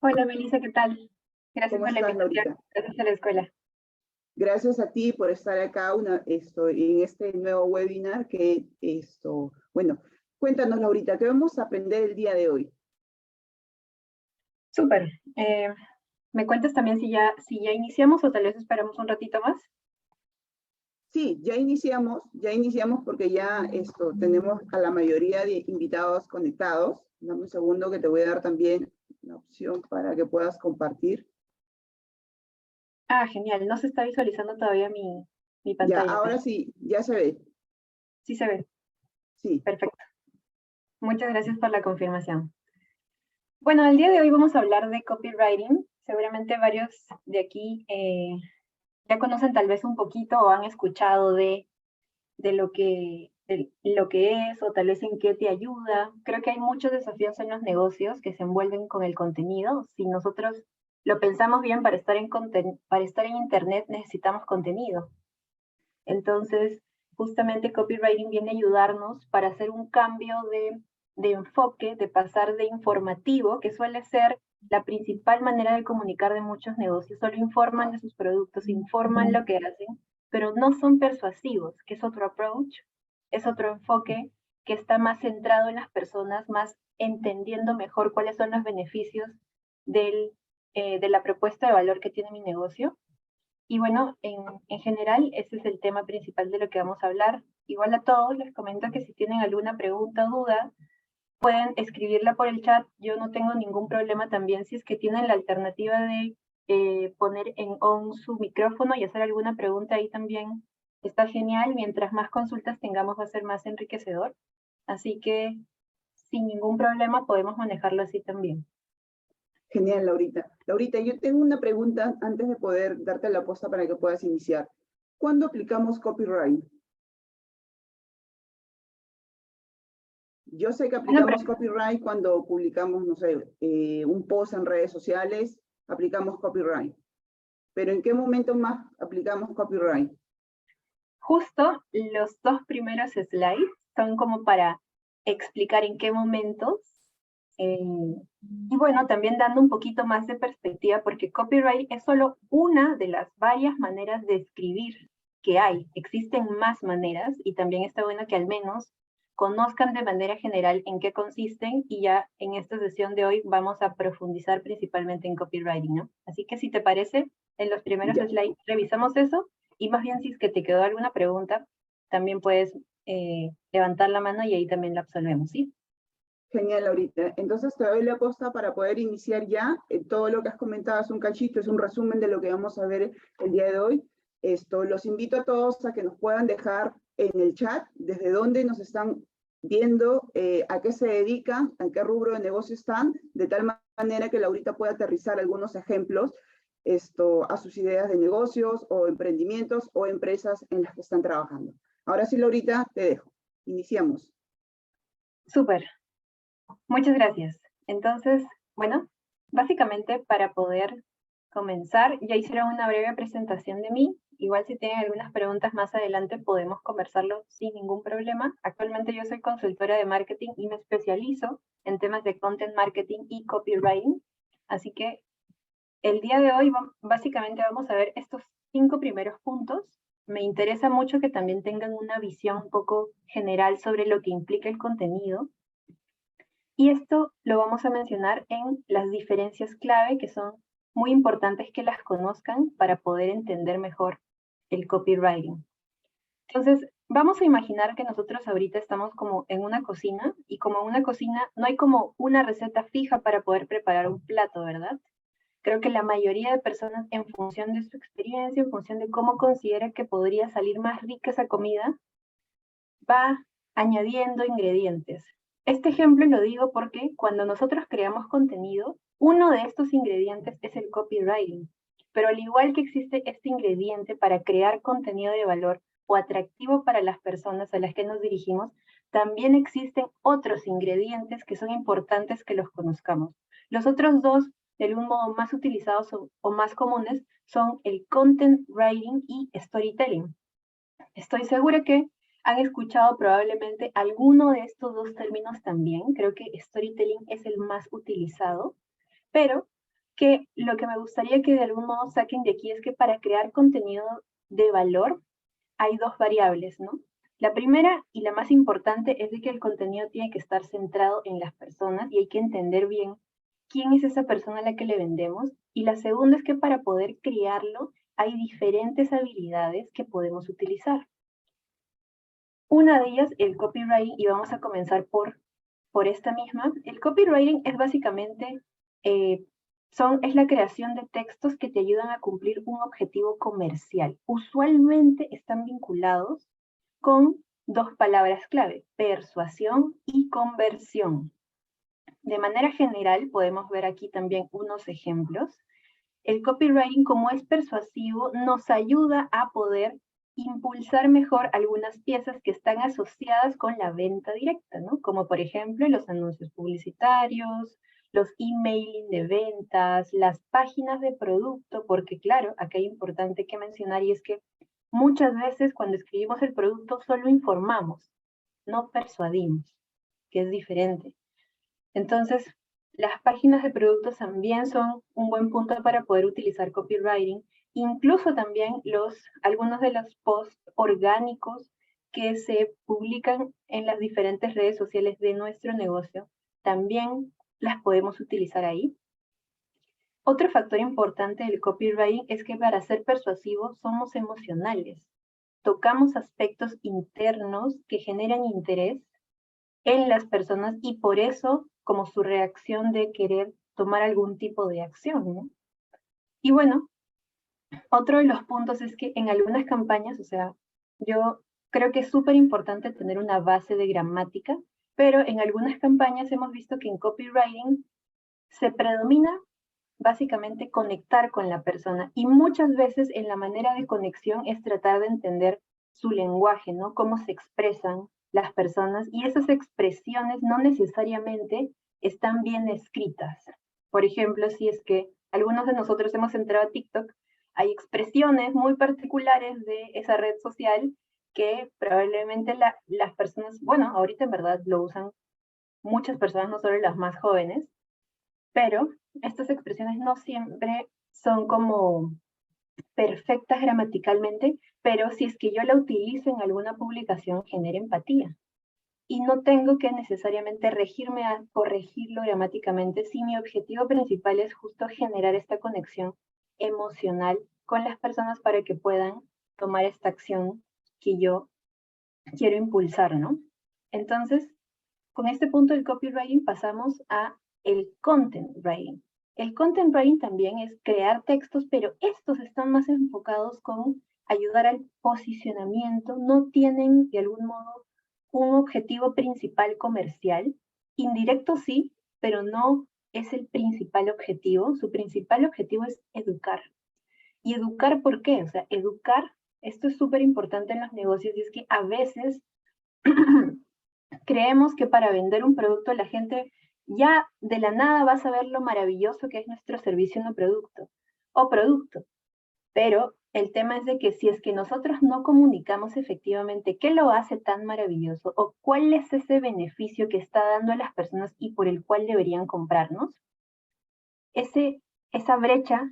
Hola Melissa, ¿qué tal? Gracias ¿Cómo por la estás, invitación. Laurita? Gracias a la escuela. Gracias a ti por estar acá en este nuevo webinar bueno, cuéntanos, Laurita, ¿qué vamos a aprender el día de hoy? Súper. ¿Me cuentas también si ya iniciamos o tal vez esperamos un ratito más? Sí, ya iniciamos porque ya tenemos a la mayoría de invitados conectados. Dame un segundo que te voy a dar también la opción para que puedas compartir. Ah, genial. No se está visualizando todavía mi Ya, pantalla, pero ahora sí, ya se ve. sí se ve. Sí, Perfecto. Muchas gracias por la confirmación. Bueno, el día de hoy vamos a hablar de copywriting. Seguramente varios de aquí ya conocen tal vez un poquito o han escuchado de lo que es o tal vez en qué te ayuda. Creo que hay muchos desafíos en los negocios que se envuelven con el contenido. Si nosotros lo pensamos bien, para estar en Internet necesitamos contenido. Entonces, justamente copywriting viene a ayudarnos para hacer un cambio de enfoque, de pasar de informativo, que suele ser la principal manera de comunicar de muchos negocios. Solo informan de sus productos, informan lo que hacen, pero no son persuasivos, que es otro approach, es otro enfoque que está más centrado en las personas, más entendiendo mejor cuáles son los beneficios de la propuesta de valor que tiene mi negocio. Y bueno, en general, ese es el tema principal de lo que vamos a hablar. Igual a todos les comento que si tienen alguna pregunta o duda, pueden escribirla por el chat. Yo no tengo ningún problema también si es que tienen la alternativa de poner en on su micrófono y hacer alguna pregunta ahí también. Está genial. Mientras más consultas tengamos, va a ser más enriquecedor. Así que sin ningún problema podemos manejarlo así también. genial, Laurita. Laurita, yo tengo una pregunta antes de poder darte la posta para que puedas iniciar. ¿Cuándo aplicamos copyright? Yo sé que Bueno, aplicamos copyright cuando publicamos, no sé, un post en redes sociales, aplicamos copyright. Pero ¿en qué momento más aplicamos copyright? justo los dos primeros slides son como para explicar en qué momentos. Y bueno, también dando un poquito más de perspectiva, porque copyright es solo una de las varias maneras de escribir que hay. Existen más maneras y también está bueno que al menos conozcan de manera general en qué consisten y ya en esta sesión de hoy vamos a profundizar principalmente en copywriting, ¿no? Así que si te parece, en los primeros Ya, slides revisamos eso y más bien si es que te quedó alguna pregunta, también puedes levantar la mano y ahí también la absolvemos, ¿sí? genial, Laurita. Entonces te doy la posta para poder iniciar ya. Todo lo que has comentado es un cachito, es un resumen de lo que vamos a ver el día de hoy. Los invito a todos a que nos puedan dejar en el chat desde dónde nos están viendo, a qué se dedican, a qué rubro de negocio están, de tal manera que Laurita pueda aterrizar algunos ejemplos a sus ideas de negocios o emprendimientos o empresas en las que están trabajando. Ahora sí, Laurita, te dejo. Iniciamos. Súper. Muchas gracias. Entonces, bueno, básicamente para poder comenzar, ya hicieron una breve presentación de mí. Igual si tienen algunas preguntas más adelante podemos conversarlo sin ningún problema. Actualmente yo soy consultora de marketing y me especializo en temas de content marketing y copywriting. Así que el día de hoy básicamente vamos a ver estos 5 primeros puntos. Me interesa mucho que también tengan una visión un poco general sobre lo que implica el contenido y esto lo vamos a mencionar en las diferencias clave, que son muy importantes que las conozcan para poder entender mejor el copywriting. Entonces, vamos a imaginar que nosotros ahorita estamos como en una cocina y como en una cocina no hay como una receta fija para poder preparar un plato, ¿verdad? Creo que la mayoría de personas, en función de su experiencia, en función de cómo considera que podría salir más rica esa comida, va añadiendo ingredientes. Este ejemplo lo digo porque cuando nosotros creamos contenido, uno de estos ingredientes es el copywriting. Pero al igual que existe este ingrediente para crear contenido de valor o atractivo para las personas a las que nos dirigimos, también existen otros ingredientes que son importantes que los conozcamos. Los otros dos, de algún modo más utilizados o más comunes, son el content writing y storytelling. Estoy segura que han escuchado probablemente alguno de estos dos términos también. Creo que storytelling es el más utilizado, pero que lo que me gustaría que de algún modo saquen de aquí es que para crear contenido de valor hay dos variables, ¿no? La primera y la más importante es de que el contenido tiene que estar centrado en las personas y hay que entender bien quién es esa persona a la que le vendemos. Y la segunda es que para poder crearlo hay diferentes habilidades que podemos utilizar. Una de ellas, el copywriting, y vamos a comenzar por esta misma. El copywriting es básicamente, es la creación de textos que te ayudan a cumplir un objetivo comercial. Usualmente están vinculados con dos palabras clave, persuasión y conversión. De manera general, podemos ver aquí también unos ejemplos. El copywriting, como es persuasivo, nos ayuda a poder impulsar mejor algunas piezas que están asociadas con la venta directa, ¿no? Como por ejemplo los anuncios publicitarios, los emailing de ventas, las páginas de producto, porque claro, acá hay importante que mencionar y es que muchas veces cuando escribimos el producto solo informamos, no persuadimos, que es diferente. Entonces, las páginas de productos también son un buen punto para poder utilizar copywriting. Incluso también algunos de los posts orgánicos que se publican en las diferentes redes sociales de nuestro negocio, también las podemos utilizar ahí. Otro factor importante del copywriting es que para ser persuasivos somos emocionales. Tocamos aspectos internos que generan interés en las personas y por eso como su reacción de querer tomar algún tipo de acción, ¿no? Y bueno, otro de los puntos es que en algunas campañas, o sea, yo creo que es súper importante tener una base de gramática, pero en algunas campañas hemos visto que en copywriting se predomina básicamente conectar con la persona y muchas veces en la manera de conexión es tratar de entender su lenguaje, ¿no? Cómo se expresan las personas y esas expresiones no necesariamente están bien escritas. Por ejemplo, si es que algunos de nosotros hemos entrado a TikTok, hay expresiones muy particulares de esa red social que probablemente las personas, bueno, ahorita en verdad lo usan muchas personas, no solo las más jóvenes, pero estas expresiones no siempre son como perfectas gramaticalmente, pero si es que yo la utilizo en alguna publicación, genera empatía. Y no tengo que necesariamente regirme a corregirlo gramáticamente si mi objetivo principal es justo generar esta conexión emocional con las personas para que puedan tomar esta acción que yo quiero impulsar, ¿no? Entonces, con este punto del copywriting pasamos a el content writing. El content writing también es crear textos, pero estos están más enfocados con ayudar al posicionamiento, no tienen de algún modo un objetivo principal comercial, indirecto sí, pero no es el principal objetivo. Su principal objetivo es educar. ¿Y educar por qué? O sea, educar, esto es súper importante en los negocios y es que a veces creemos que para vender un producto la gente ya de la nada va a saber lo maravilloso que es nuestro servicio o producto. Pero el tema es de que si es que nosotros no comunicamos efectivamente qué lo hace tan maravilloso o cuál es ese beneficio que está dando a las personas y por el cual deberían comprarnos, esa brecha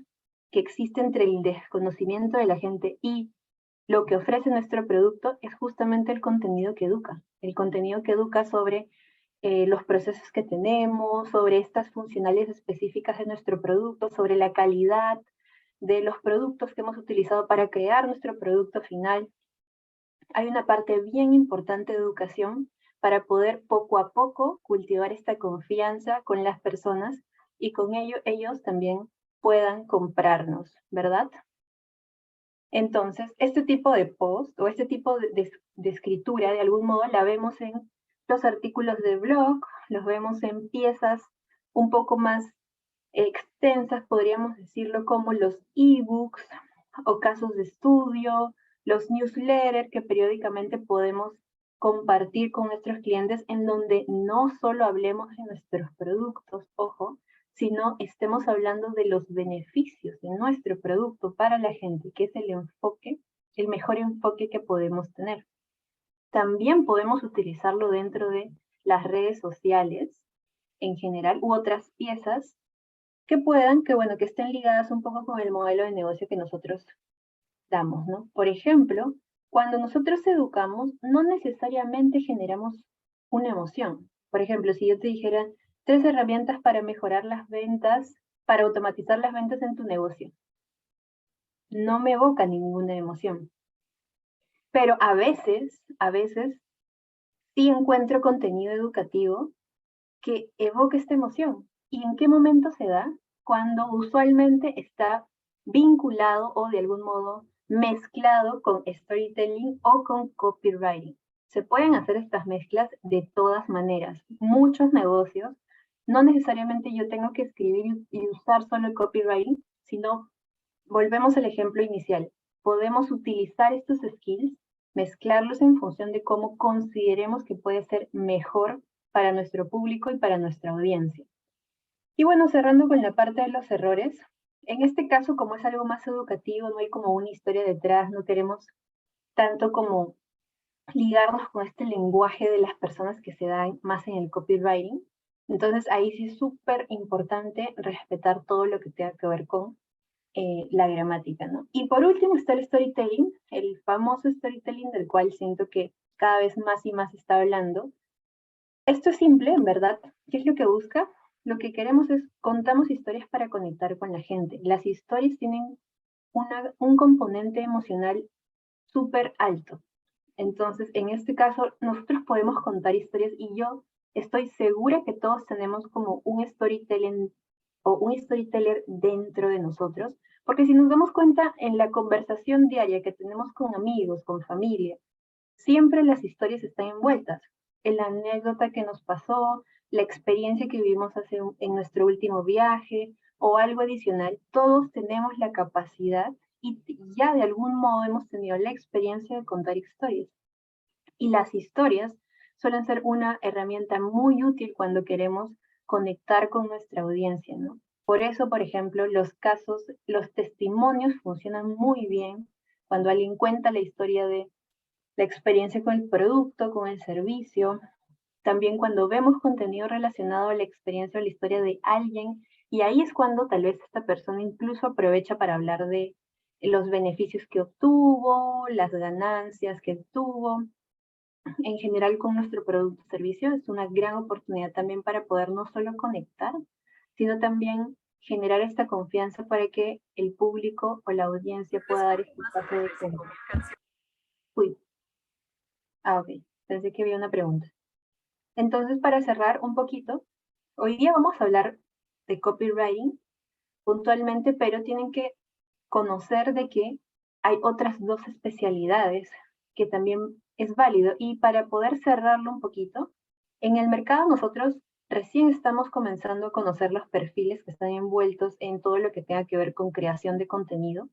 que existe entre el desconocimiento de la gente y lo que ofrece nuestro producto es justamente el contenido que educa. El contenido que educa sobre los procesos que tenemos, sobre estas funcionalidades específicas de nuestro producto, sobre la calidad de los productos que hemos utilizado para crear nuestro producto final. Hay una parte bien importante de educación para poder poco a poco cultivar esta confianza con las personas y con ello ellos también puedan comprarnos, ¿verdad? Entonces, este tipo de post o este tipo de escritura, de algún modo, la vemos en los artículos de blog, los vemos en piezas un poco más extensas, podríamos decirlo, como los ebooks o casos de estudio, los newsletters que periódicamente podemos compartir con nuestros clientes en donde no solo hablemos de nuestros productos, ojo, sino estemos hablando de los beneficios de nuestro producto para la gente, que es el mejor enfoque que podemos tener. También podemos utilizarlo dentro de las redes sociales en general u otras piezas que estén ligadas un poco con el modelo de negocio que nosotros damos, ¿no? Por ejemplo, cuando nosotros educamos, no necesariamente generamos una emoción. Por ejemplo, si yo te dijera 3 herramientas para mejorar las ventas, para automatizar las ventas en tu negocio, no me evoca ninguna emoción. Pero a veces sí encuentro contenido educativo que evoque esta emoción. ¿Y en qué momento se da? Cuando usualmente está vinculado o de algún modo mezclado con storytelling o con copywriting. Se pueden hacer estas mezclas de todas maneras. Muchos negocios, no necesariamente yo tengo que escribir y usar solo el copywriting, sino volvemos al ejemplo inicial. Podemos utilizar estos skills, mezclarlos en función de cómo consideremos que puede ser mejor para nuestro público y para nuestra audiencia. Y bueno, cerrando con la parte de los errores, en este caso, como es algo más educativo, no hay como una historia detrás, no queremos tanto como ligarnos con este lenguaje de las personas que se dan más en el copywriting. Entonces ahí sí es súper importante respetar todo lo que tenga que ver con la gramática, ¿no? Y por último está el storytelling, el famoso storytelling del cual siento que cada vez más y más se está hablando. Esto es simple, en verdad. ¿Qué es lo que busca? Lo que queremos es contamos historias para conectar con la gente. Las historias tienen un componente emocional súper alto. Entonces, en este caso, nosotros podemos contar historias y yo estoy segura que todos tenemos como un storytelling o un storyteller dentro de nosotros, porque si nos damos cuenta en la conversación diaria que tenemos con amigos, con familia, siempre las historias están envueltas en la anécdota que nos pasó, la experiencia que vivimos en nuestro último viaje o algo adicional. Todos tenemos la capacidad y ya de algún modo hemos tenido la experiencia de contar historias. Y las historias suelen ser una herramienta muy útil cuando queremos conectar con nuestra audiencia, ¿no? Por eso, por ejemplo, los testimonios funcionan muy bien cuando alguien cuenta la historia de la experiencia con el producto, con el servicio. También cuando vemos contenido relacionado a la experiencia o la historia de alguien, y ahí es cuando tal vez esta persona incluso aprovecha para hablar de los beneficios que obtuvo, las ganancias que obtuvo. En general con nuestro producto o servicio es una gran oportunidad también para poder no solo conectar, sino también generar esta confianza para que el público o la audiencia pueda dar este paso de compra. Uy, ok, pensé que había una pregunta. Entonces, para cerrar un poquito, hoy día vamos a hablar de copywriting puntualmente, pero tienen que conocer de que hay otras 2 especialidades que también es válido. Y para poder cerrarlo un poquito, en el mercado nosotros recién estamos comenzando a conocer los perfiles que están envueltos en todo lo que tenga que ver con creación de contenido.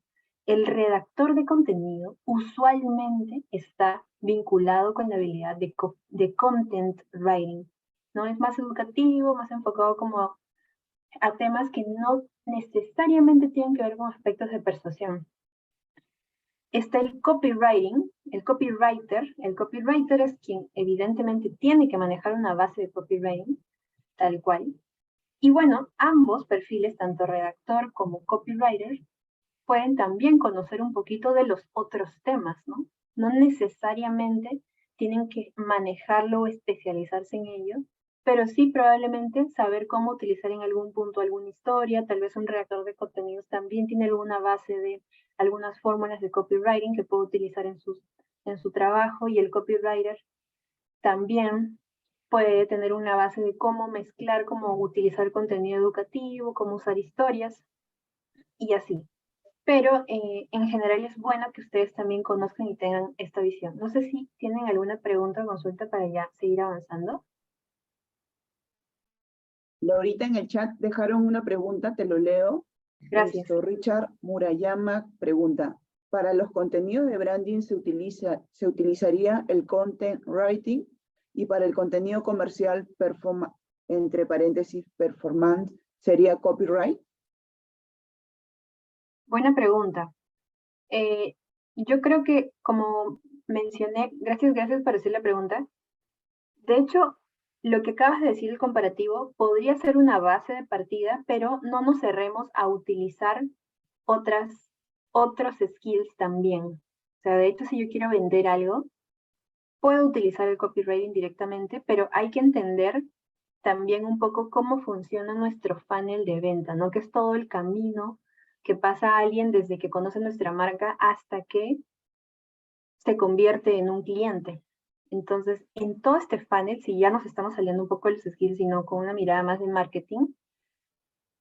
El redactor de contenido usualmente está vinculado con la habilidad de content writing, ¿no? Es más educativo, más enfocado como a temas que no necesariamente tienen que ver con aspectos de persuasión. Está el copywriting, el copywriter. El copywriter es quien evidentemente tiene que manejar una base de copywriting, tal cual. Y bueno, ambos perfiles, tanto redactor como copywriter, pueden también conocer un poquito de los otros temas, ¿no? No necesariamente tienen que manejarlo o especializarse en ello, pero sí probablemente saber cómo utilizar en algún punto alguna historia, tal vez un redactor de contenidos también tiene alguna base de algunas fórmulas de copywriting que puede utilizar en su trabajo, y el copywriter también puede tener una base de cómo mezclar, cómo utilizar contenido educativo, cómo usar historias y así. Pero en general es bueno que ustedes también conozcan y tengan esta visión. No sé si tienen alguna pregunta o consulta para ya seguir avanzando. Ahorita en el chat dejaron una pregunta, te lo leo. Gracias. Richard Murayama pregunta, ¿para los contenidos de branding se utilizaría el content writing? Y para el contenido comercial, entre paréntesis, performance, ¿sería copyright? Buena pregunta. Yo creo que, como mencioné, gracias por hacer la pregunta. De hecho, lo que acabas de decir, el comparativo, podría ser una base de partida, pero no nos cerremos a utilizar otros skills también. O sea, de hecho, si yo quiero vender algo, puedo utilizar el copywriting directamente, pero hay que entender también un poco cómo funciona nuestro funnel de venta, ¿no? Que es todo el camino que pasa alguien desde que conoce nuestra marca hasta que se convierte en un cliente. Entonces, en todo este funnel, si ya nos estamos saliendo un poco de los skills, sino con una mirada más de marketing,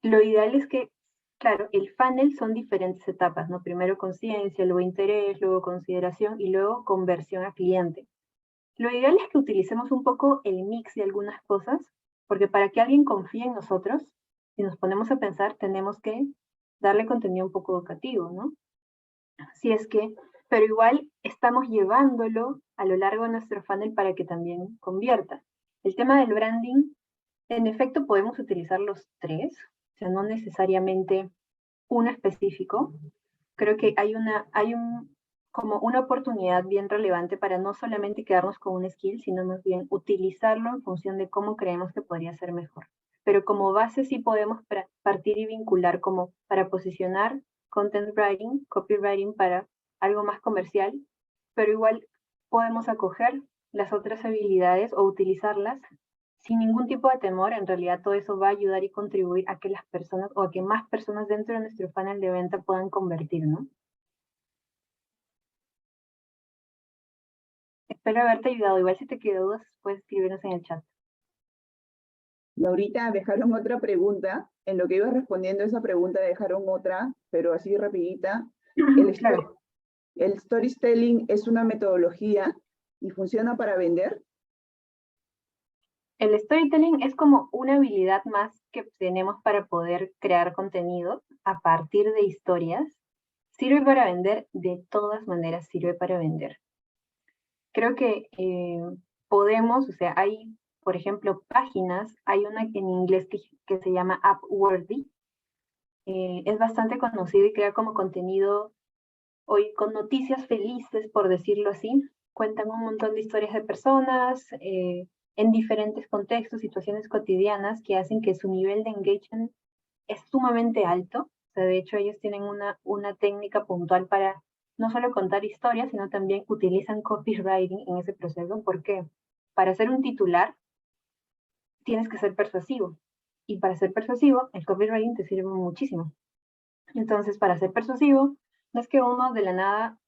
lo ideal es que, claro, el funnel son diferentes etapas, ¿no? Primero conciencia, luego interés, luego consideración y luego conversión a cliente. Lo ideal es que utilicemos un poco el mix de algunas cosas, porque para que alguien confíe en nosotros, si nos ponemos a pensar, tenemos que darle contenido un poco educativo, ¿no? Si es que, pero igual estamos llevándolo a lo largo de nuestro funnel para que también convierta. El tema del branding, en efecto podemos utilizar los tres, o sea, no necesariamente uno específico. Creo que hay como una oportunidad bien relevante para no solamente quedarnos con un skill, sino más bien utilizarlo en función de cómo creemos que podría ser mejor. Pero como base sí podemos partir y vincular como para posicionar content writing, copywriting para algo más comercial, pero igual podemos acoger las otras habilidades o utilizarlas sin ningún tipo de temor. En realidad todo eso va a ayudar y contribuir a que las personas o a que más personas dentro de nuestro funnel de venta puedan convertir, ¿no? Espero haberte ayudado. Igual si te quedó dudas, puedes escribirnos en el chat. Laurita, dejaron otra pregunta. En lo que ibas respondiendo a esa pregunta, dejaron otra, pero así rapidita. Claro. ¿El storytelling es una metodología y funciona para vender? El storytelling es como una habilidad más que tenemos para poder crear contenido a partir de historias. ¿Sirve para vender? De todas maneras sirve para vender. Creo que podemos, o sea, hay, por ejemplo, páginas, hay una en inglés que se llama Upworthy. Es bastante conocido y crea como contenido hoy con noticias felices, por decirlo así. Cuentan un montón de historias de personas en diferentes contextos, situaciones cotidianas que hacen que su nivel de engagement es sumamente alto. O sea, de hecho, ellos tienen una técnica puntual para no solo contar historias, sino también utilizan copywriting en ese proceso, porque para hacer un titular tienes que ser persuasivo. Y para ser persuasivo, el copywriting te sirve muchísimo. Entonces, para ser persuasivo, no es que uno de la nada,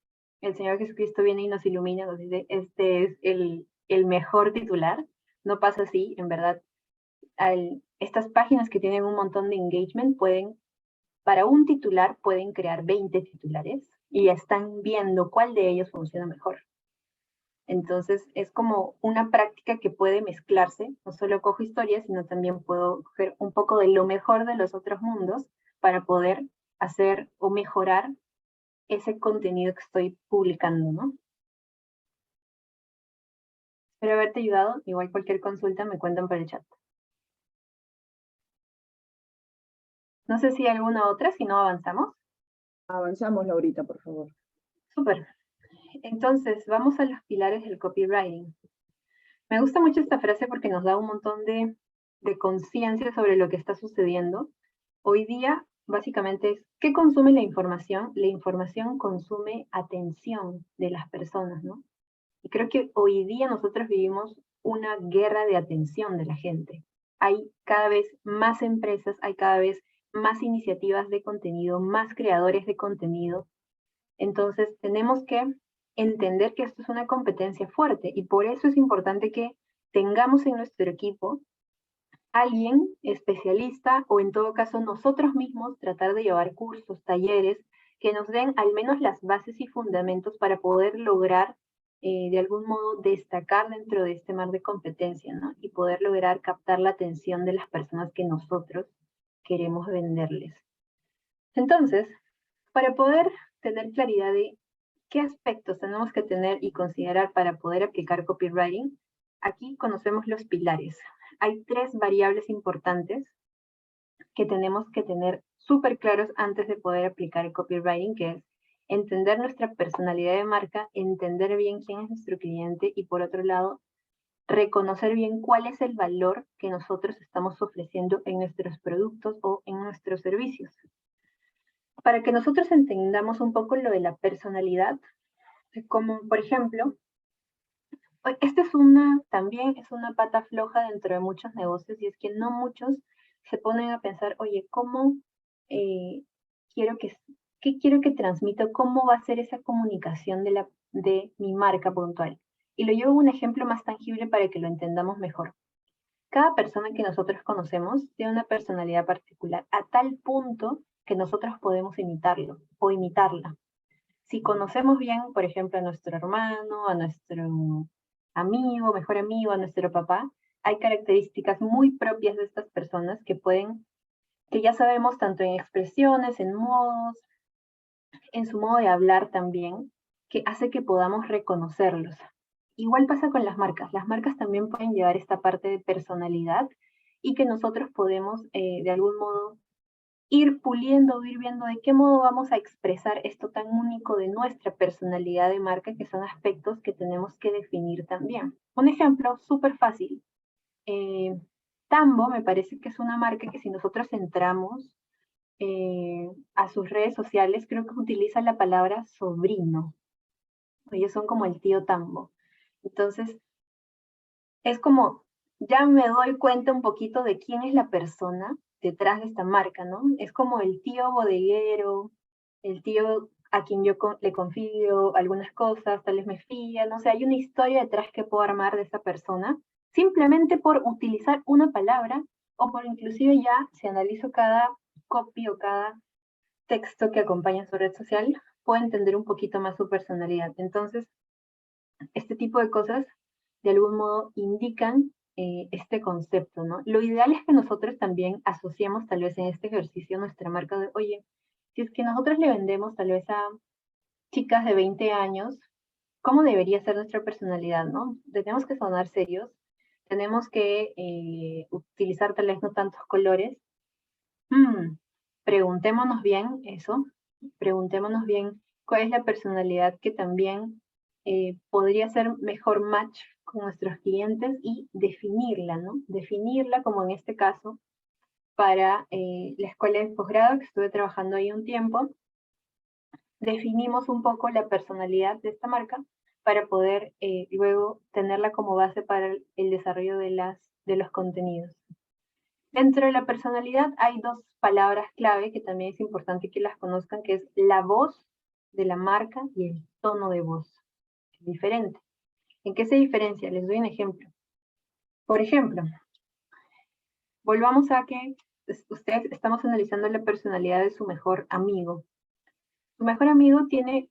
el Señor Jesucristo viene y nos ilumina, nos dice, este es el mejor titular. No pasa así, en verdad. Estas páginas que tienen un montón de engagement para un titular pueden crear 20 titulares y ya están viendo cuál de ellos funciona mejor. Entonces es como una práctica que puede mezclarse, no solo cojo historias, sino también puedo coger un poco de lo mejor de los otros mundos para poder hacer o mejorar ese contenido que estoy publicando, ¿no? Espero haberte ayudado. Igual cualquier consulta me cuentan por el chat. No sé si hay alguna otra, si no avanzamos. Avanzamos, Laurita, por favor. Súper. Entonces, vamos a los pilares del copywriting. Me gusta mucho esta frase porque nos da un montón de conciencia sobre lo que está sucediendo. Hoy día, básicamente, es ¿qué consume la información? La información consume atención de las personas, ¿no? Y creo que hoy día nosotros vivimos una guerra de atención de la gente. Hay cada vez más empresas, hay cada vez más iniciativas de contenido, más creadores de contenido. Entonces, tenemos que entender que esto es una competencia fuerte y por eso es importante que tengamos en nuestro equipo alguien especialista o en todo caso nosotros mismos tratar de llevar cursos, talleres que nos den al menos las bases y fundamentos para poder lograr de algún modo destacar dentro de este mar de competencia, ¿no? Y poder lograr captar la atención de las personas que nosotros queremos venderles. Entonces, para poder tener claridad de qué aspectos tenemos que tener y considerar para poder aplicar copywriting, aquí conocemos los pilares. Hay 3 variables importantes que tenemos que tener súper claros antes de poder aplicar el copywriting, que es entender nuestra personalidad de marca, entender bien quién es nuestro cliente y por otro lado, reconocer bien cuál es el valor que nosotros estamos ofreciendo en nuestros productos o en nuestros servicios. Para que nosotros entendamos un poco lo de la personalidad, como por ejemplo, esta es también es una pata floja dentro de muchos negocios, y es que no muchos se ponen a pensar, oye, ¿cómo eh, qué quiero que transmito? ¿Cómo va a ser esa comunicación de mi marca puntual? Y lo llevo a un ejemplo más tangible para que lo entendamos mejor. Cada persona que nosotros conocemos tiene una personalidad particular, a tal punto que nosotros podemos imitarlo o imitarla. Si conocemos bien, por ejemplo, a nuestro hermano, a nuestro amigo, mejor amigo, a nuestro papá, hay características muy propias de estas personas que ya sabemos tanto en expresiones, en modos, en su modo de hablar también, que hace que podamos reconocerlos. Igual pasa con las marcas. Las marcas también pueden llevar esta parte de personalidad y que nosotros podemos de algún modo ir puliendo, ir viendo de qué modo vamos a expresar esto tan único de nuestra personalidad de marca, que son aspectos que tenemos que definir también. Un ejemplo súper fácil. Tambo me parece que es una marca que si nosotros entramos a sus redes sociales, creo que utiliza la palabra sobrino. Ellos son como el tío Tambo. Entonces, es como, ya me doy cuenta un poquito de quién es la persona detrás de esta marca, ¿no? Es como el tío bodeguero, el tío a quien yo le confío algunas cosas, tal vez me fía, no sé, hay una historia detrás que puedo armar de esa persona, simplemente por utilizar una palabra, o por inclusive ya, si analizo cada copy o cada texto que acompaña su red social, puedo entender un poquito más su personalidad. Entonces, este tipo de cosas de algún modo indican este concepto, ¿no? Lo ideal es que nosotros también asociemos tal vez en este ejercicio nuestra marca de, oye, si es que nosotros le vendemos tal vez a chicas de 20 años, ¿cómo debería ser nuestra personalidad, no? Tenemos que sonar serios, tenemos que utilizar tal vez no tantos colores. Preguntémonos bien eso, preguntémonos bien cuál es la personalidad que también podría ser mejor match con nuestros clientes y definirla, ¿no? Definirla como en este caso para la escuela de posgrado, que estuve trabajando ahí un tiempo, definimos un poco la personalidad de esta marca para poder luego tenerla como base para el desarrollo de los contenidos. Dentro de la personalidad hay dos palabras clave que también es importante que las conozcan, que es la voz de la marca y el tono de voz. Es diferente. ¿En qué se diferencia? Les doy un ejemplo. Por ejemplo, volvamos a que ustedes estamos analizando la personalidad de su mejor amigo. Su mejor amigo tiene,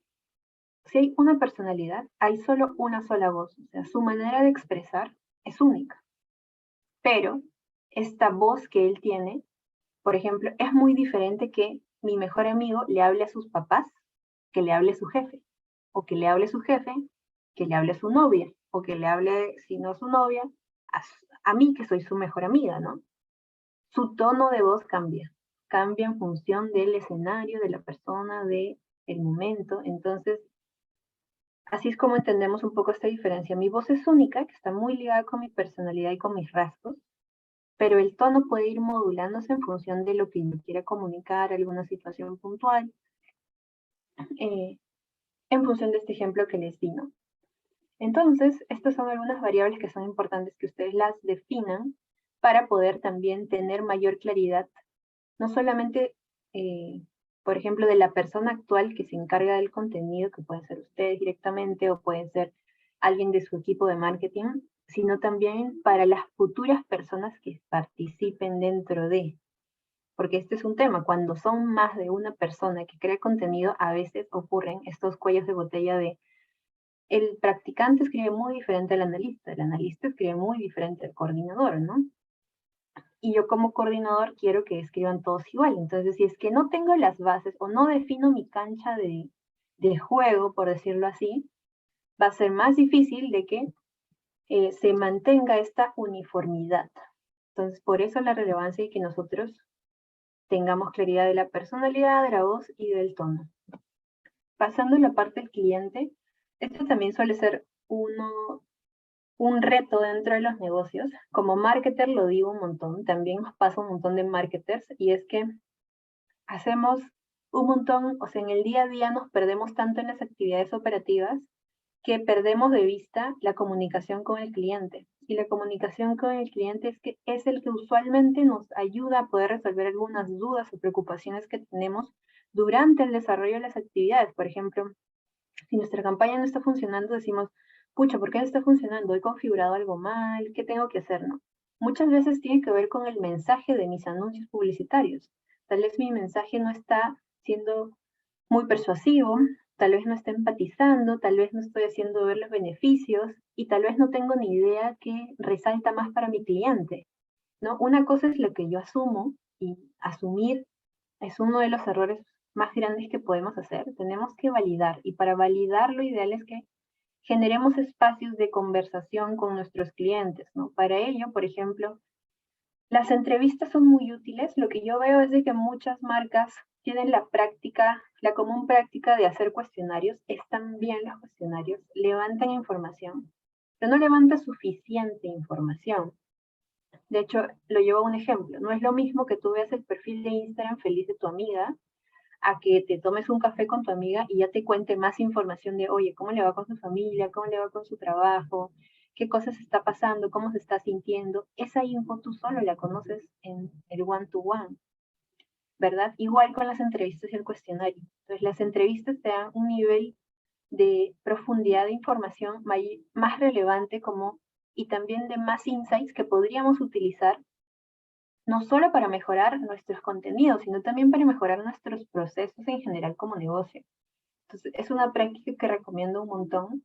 si hay una personalidad, hay solo una sola voz. O sea, su manera de expresar es única. Pero esta voz que él tiene, por ejemplo, es muy diferente que mi mejor amigo le hable a sus papás, que le hable a su jefe, o que le hable a su jefe, que le hable a su novia, o que le hable, si no a su novia, a mí que soy su mejor amiga, ¿no? Su tono de voz cambia en función del escenario, de la persona, del momento. Entonces, así es como entendemos un poco esta diferencia. Mi voz es única, que está muy ligada con mi personalidad y con mis rasgos, pero el tono puede ir modulándose en función de lo que yo quiera comunicar, alguna situación puntual, eh, en función de este ejemplo que les di, ¿no? Entonces, estas son algunas variables que son importantes que ustedes las definan para poder también tener mayor claridad, no solamente, por ejemplo, de la persona actual que se encarga del contenido, que pueden ser ustedes directamente o pueden ser alguien de su equipo de marketing, sino también para las futuras personas que participen dentro de. Porque este es un tema, cuando son más de una persona que crea contenido, a veces ocurren estos cuellos de botella de el practicante escribe muy diferente al analista, el analista escribe muy diferente al coordinador, ¿no? Y yo como coordinador quiero que escriban todos igual. Entonces, si es que no tengo las bases o no defino mi cancha de juego, por decirlo así, va a ser más difícil de que se mantenga esta uniformidad. Entonces, por eso la relevancia de que nosotros tengamos claridad de la personalidad, de la voz y del tono. Pasando a la parte del cliente, esto también suele ser uno un reto dentro de los negocios. Como marketer lo digo un montón, también nos pasa un montón de marketers, y es que hacemos un montón, o sea, en el día a día nos perdemos tanto en las actividades operativas que perdemos de vista la comunicación con el cliente. Y la comunicación con el cliente es el que usualmente nos ayuda a poder resolver algunas dudas o preocupaciones que tenemos durante el desarrollo de las actividades. Por ejemplo, si nuestra campaña no está funcionando, decimos, pucha, ¿por qué no está funcionando? ¿He configurado algo mal? ¿Qué tengo que hacer? No. Muchas veces tiene que ver con el mensaje de mis anuncios publicitarios. Tal vez mi mensaje no está siendo muy persuasivo, tal vez no esté empatizando, tal vez no estoy haciendo ver los beneficios y tal vez no tengo ni idea qué resalta más para mi cliente, ¿no? Una cosa es lo que yo asumo, y asumir es uno de los errores más grandes que podemos hacer. Tenemos que validar, y para validar lo ideal es que generemos espacios de conversación con nuestros clientes, ¿no? Para ello, por ejemplo, las entrevistas son muy útiles. Lo que yo veo es de que muchas marcas tienen la práctica, la común práctica de hacer cuestionarios. Están bien los cuestionarios, levantan información, pero no levanta suficiente información. De hecho, lo llevo a un ejemplo. No es lo mismo que tú veas el perfil de Instagram feliz de tu amiga a que te tomes un café con tu amiga y ya te cuente más información de, oye, cómo le va con su familia, cómo le va con su trabajo, qué cosas está pasando, cómo se está sintiendo. Esa info tú solo la conoces en el one-to-one, ¿verdad? Igual con las entrevistas y el cuestionario. Entonces, las entrevistas te dan un nivel de profundidad de información más relevante y también de más insights que podríamos utilizar no solo para mejorar nuestros contenidos, sino también para mejorar nuestros procesos en general como negocio. Entonces, es una práctica que recomiendo un montón.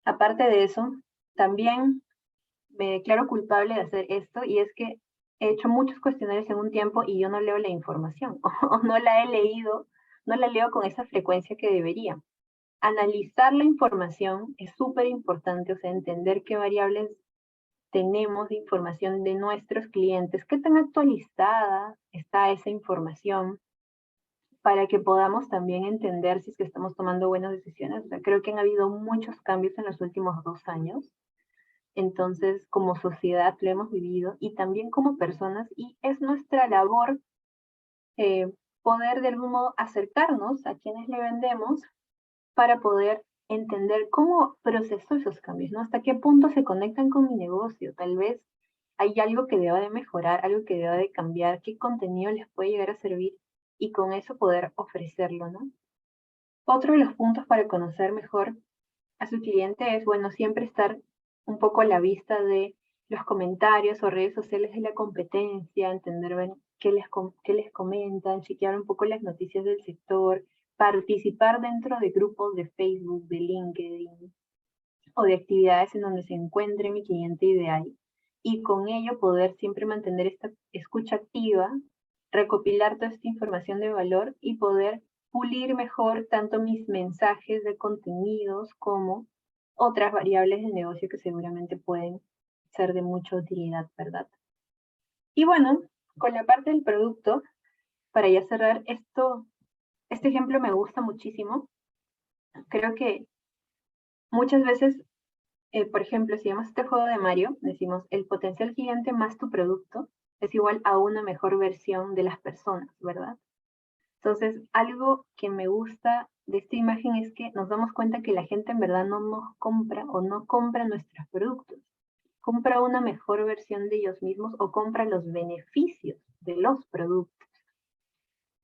Aparte de eso, también me declaro culpable de hacer esto, y es que he hecho muchos cuestionarios en un tiempo y yo no leo la información, o no la he leído, no la leo con esa frecuencia que debería. Analizar la información es súper importante, o sea, entender qué variables tenemos de información de nuestros clientes, qué tan actualizada está esa información, para que podamos también entender si es que estamos tomando buenas decisiones. O sea, creo que han habido muchos cambios en los últimos 2 años. Entonces, como sociedad lo hemos vivido, y también como personas, y es nuestra labor poder de algún modo acercarnos a quienes le vendemos para poder entender cómo procesó esos cambios, ¿no? Hasta qué punto se conectan con mi negocio. Tal vez hay algo que deba de mejorar, algo que deba de cambiar, qué contenido les puede llegar a servir, y con eso poder ofrecerlo, ¿no? Otro de los puntos para conocer mejor a su cliente es, bueno, siempre estar un poco a la vista de los comentarios o redes sociales de la competencia, entender qué les comentan, chequear un poco las noticias del sector, participar dentro de grupos de Facebook, de LinkedIn o de actividades en donde se encuentre mi cliente ideal, y con ello poder siempre mantener esta escucha activa, recopilar toda esta información de valor y poder pulir mejor tanto mis mensajes de contenidos como otras variables del negocio que seguramente pueden ser de mucha utilidad, ¿verdad? Y bueno, con la parte del producto, para ya cerrar este ejemplo me gusta muchísimo. Creo que muchas veces, por ejemplo, si vemos este juego de Mario, decimos el potencial cliente más tu producto es igual a una mejor versión de las personas, ¿verdad? Entonces, algo que me gusta de esta imagen es que nos damos cuenta que la gente en verdad no nos compra o no compra nuestros productos, compra una mejor versión de ellos mismos o compra los beneficios de los productos.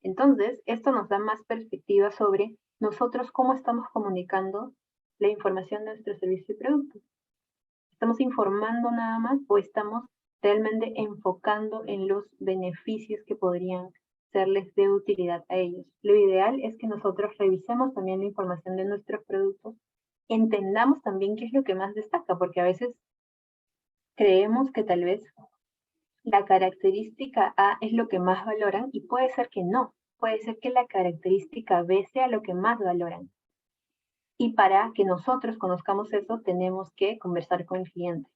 Entonces, esto nos da más perspectiva sobre nosotros cómo estamos comunicando la información de nuestro servicio y producto. ¿Estamos informando nada más o estamos realmente enfocando en los beneficios que podrían serles de utilidad a ellos? Lo ideal es que nosotros revisemos también la información de nuestros productos, entendamos también qué es lo que más destaca, porque a veces creemos que tal vez la característica A es lo que más valoran, y puede ser que no. Puede ser que la característica B sea lo que más valoran. Y para que nosotros conozcamos eso, tenemos que conversar con el cliente.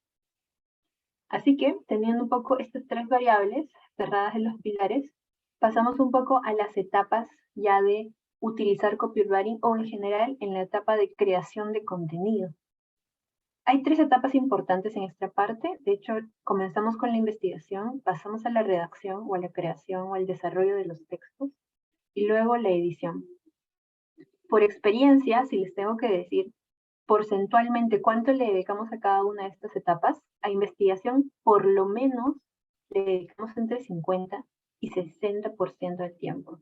Así que, teniendo un poco estas 3 variables cerradas en los pilares, pasamos un poco a las etapas ya de utilizar copywriting, o en general en la etapa de creación de contenido. Hay 3 etapas importantes en esta parte. De hecho, comenzamos con la investigación, pasamos a la redacción o a la creación o al desarrollo de los textos y luego la edición. Por experiencia, si les tengo que decir porcentualmente cuánto le dedicamos a cada una de estas etapas, a investigación por lo menos le dedicamos entre 50 y 60% del tiempo.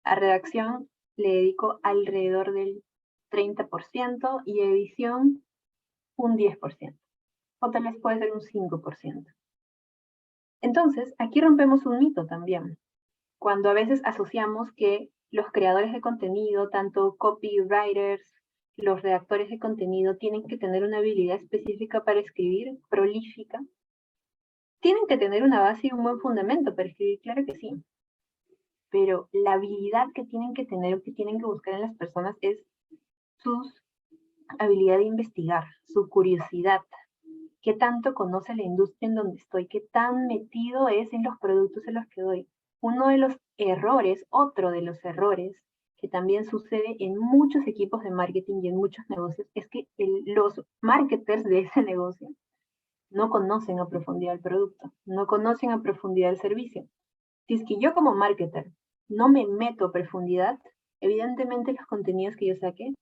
A redacción le dedico alrededor del 30% y a edición un 10%, o tal vez puede ser un 5%. Entonces, aquí rompemos un mito también, cuando a veces asociamos que los creadores de contenido, tanto copywriters, los redactores de contenido, tienen que tener una habilidad específica para escribir, prolífica. Tienen que tener una base y un buen fundamento para escribir, claro que sí. Pero la habilidad que tienen que tener o que tienen que buscar en las personas es su habilidad de investigar, su curiosidad, qué tanto conoce la industria en donde estoy, qué tan metido es en los productos en los que doy. Uno de los errores, otro de los errores que también sucede en muchos equipos de marketing y en muchos negocios, es que los marketers de ese negocio no conocen a profundidad el producto, no conocen a profundidad el servicio. Si es que yo como marketer no me meto a profundidad, evidentemente los contenidos que yo saque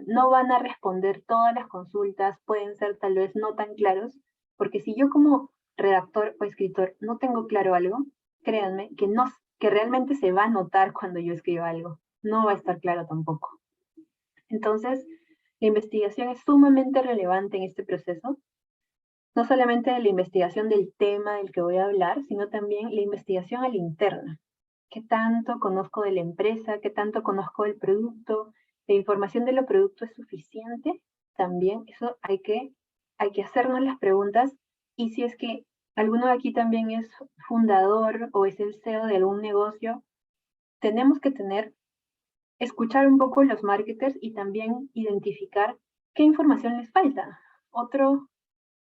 no van a responder todas las consultas, pueden ser tal vez no tan claros, porque si yo como redactor o escritor no tengo claro algo, créanme que realmente se va a notar cuando yo escribo algo, no va a estar claro tampoco. Entonces, la investigación es sumamente relevante en este proceso, no solamente de la investigación del tema del que voy a hablar, sino también la investigación a la interna. ¿Qué tanto conozco de la empresa? ¿Qué tanto conozco del producto? ¿La información de los productos es suficiente? También eso hay que hacernos las preguntas. Y si es que alguno de aquí también es fundador o es el CEO de algún negocio, tenemos que escuchar un poco los marketers y también identificar qué información les falta. Otro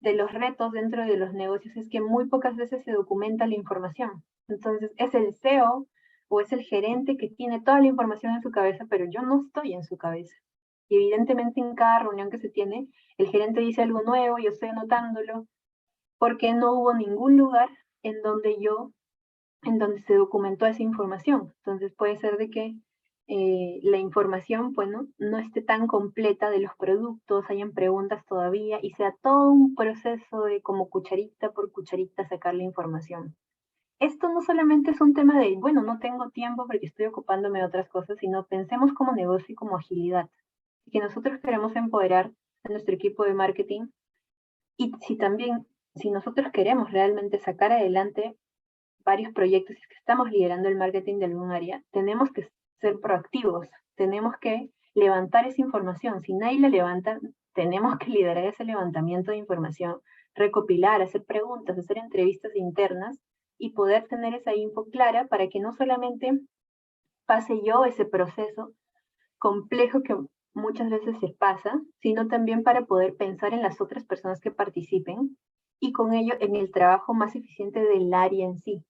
de los retos dentro de los negocios es que muy pocas veces se documenta la información. Entonces, es el CEO o es el gerente que tiene toda la información en su cabeza, pero yo no estoy en su cabeza. Y evidentemente en cada reunión que se tiene, el gerente dice algo nuevo, yo estoy anotándolo, porque no hubo ningún lugar en donde se documentó esa información. Entonces puede ser de que la información pues, no esté tan completa de los productos, hayan preguntas todavía y sea todo un proceso de como cucharita por cucharita sacar la información. Esto no solamente es un tema de, bueno, no tengo tiempo porque estoy ocupándome de otras cosas, sino pensemos como negocio y como agilidad. Y que nosotros queremos empoderar a nuestro equipo de marketing y si nosotros queremos realmente sacar adelante varios proyectos y que estamos liderando el marketing de algún área, tenemos que ser proactivos, tenemos que levantar esa información. Si nadie la levanta, tenemos que liderar ese levantamiento de información, recopilar, hacer preguntas, hacer entrevistas internas y poder tener esa info clara para que no solamente pase yo ese proceso complejo que muchas veces se pasa, sino también para poder pensar en las otras personas que participen y con ello en el trabajo más eficiente del área en sí.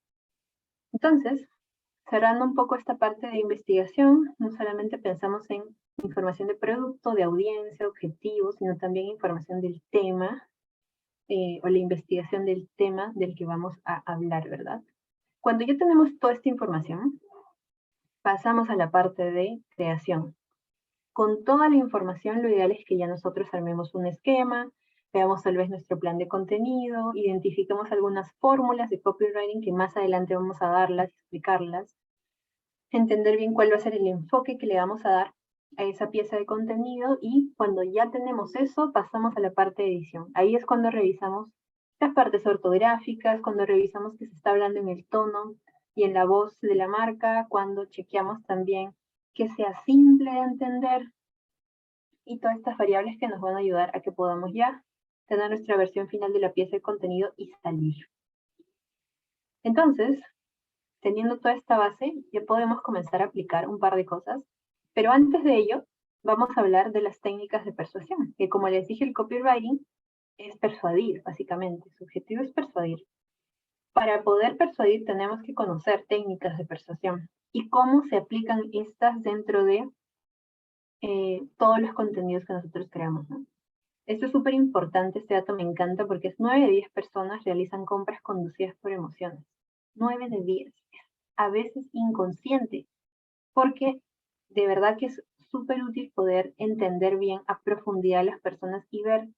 Entonces, cerrando un poco esta parte de investigación, no solamente pensamos en información de producto, de audiencia, objetivos, sino también información del tema o la investigación del tema del que vamos a hablar, ¿verdad? Cuando ya tenemos toda esta información, pasamos a la parte de creación. Con toda la información, lo ideal es que ya nosotros armemos un esquema, veamos tal vez nuestro plan de contenido, identifiquemos algunas fórmulas de copywriting que más adelante vamos a darlas y explicarlas, entender bien cuál va a ser el enfoque que le vamos a dar a esa pieza de contenido y cuando ya tenemos eso, pasamos a la parte de edición. Ahí es cuando revisamos las partes ortográficas, cuando revisamos que se está hablando en el tono y en la voz de la marca, cuando chequeamos también que sea simple de entender y todas estas variables que nos van a ayudar a que podamos ya tener nuestra versión final de la pieza de contenido y salir. Entonces, teniendo toda esta base, ya podemos comenzar a aplicar un par de cosas, pero antes de ello, vamos a hablar de las técnicas de persuasión, que como les dije, el copywriting es persuadir, básicamente. Su objetivo es persuadir. Para poder persuadir tenemos que conocer técnicas de persuasión y cómo se aplican estas dentro de todos los contenidos que nosotros creamos, ¿no? Esto es súper importante, este dato me encanta porque es 9 de 10 personas realizan compras conducidas por emociones. 9 de 10. A veces inconsciente, porque de verdad que es súper útil poder entender bien a profundidad a las personas y ver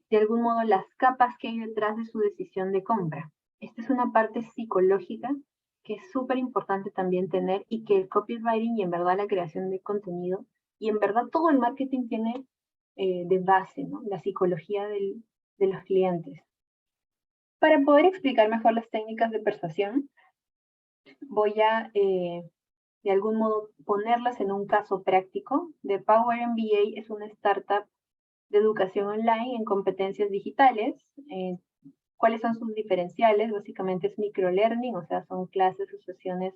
de algún modo las capas que hay detrás de su decisión de compra. Esta es una parte psicológica que es súper importante también tener y que el copywriting y en verdad la creación de contenido y en verdad todo el marketing tiene de base, ¿no? La psicología de los clientes. Para poder explicar mejor las técnicas de persuasión, voy a de algún modo ponerlas en un caso práctico. The Power MBA es una startup de educación online en competencias digitales. ¿Cuáles son sus diferenciales? Básicamente es microlearning, o sea, son clases o sesiones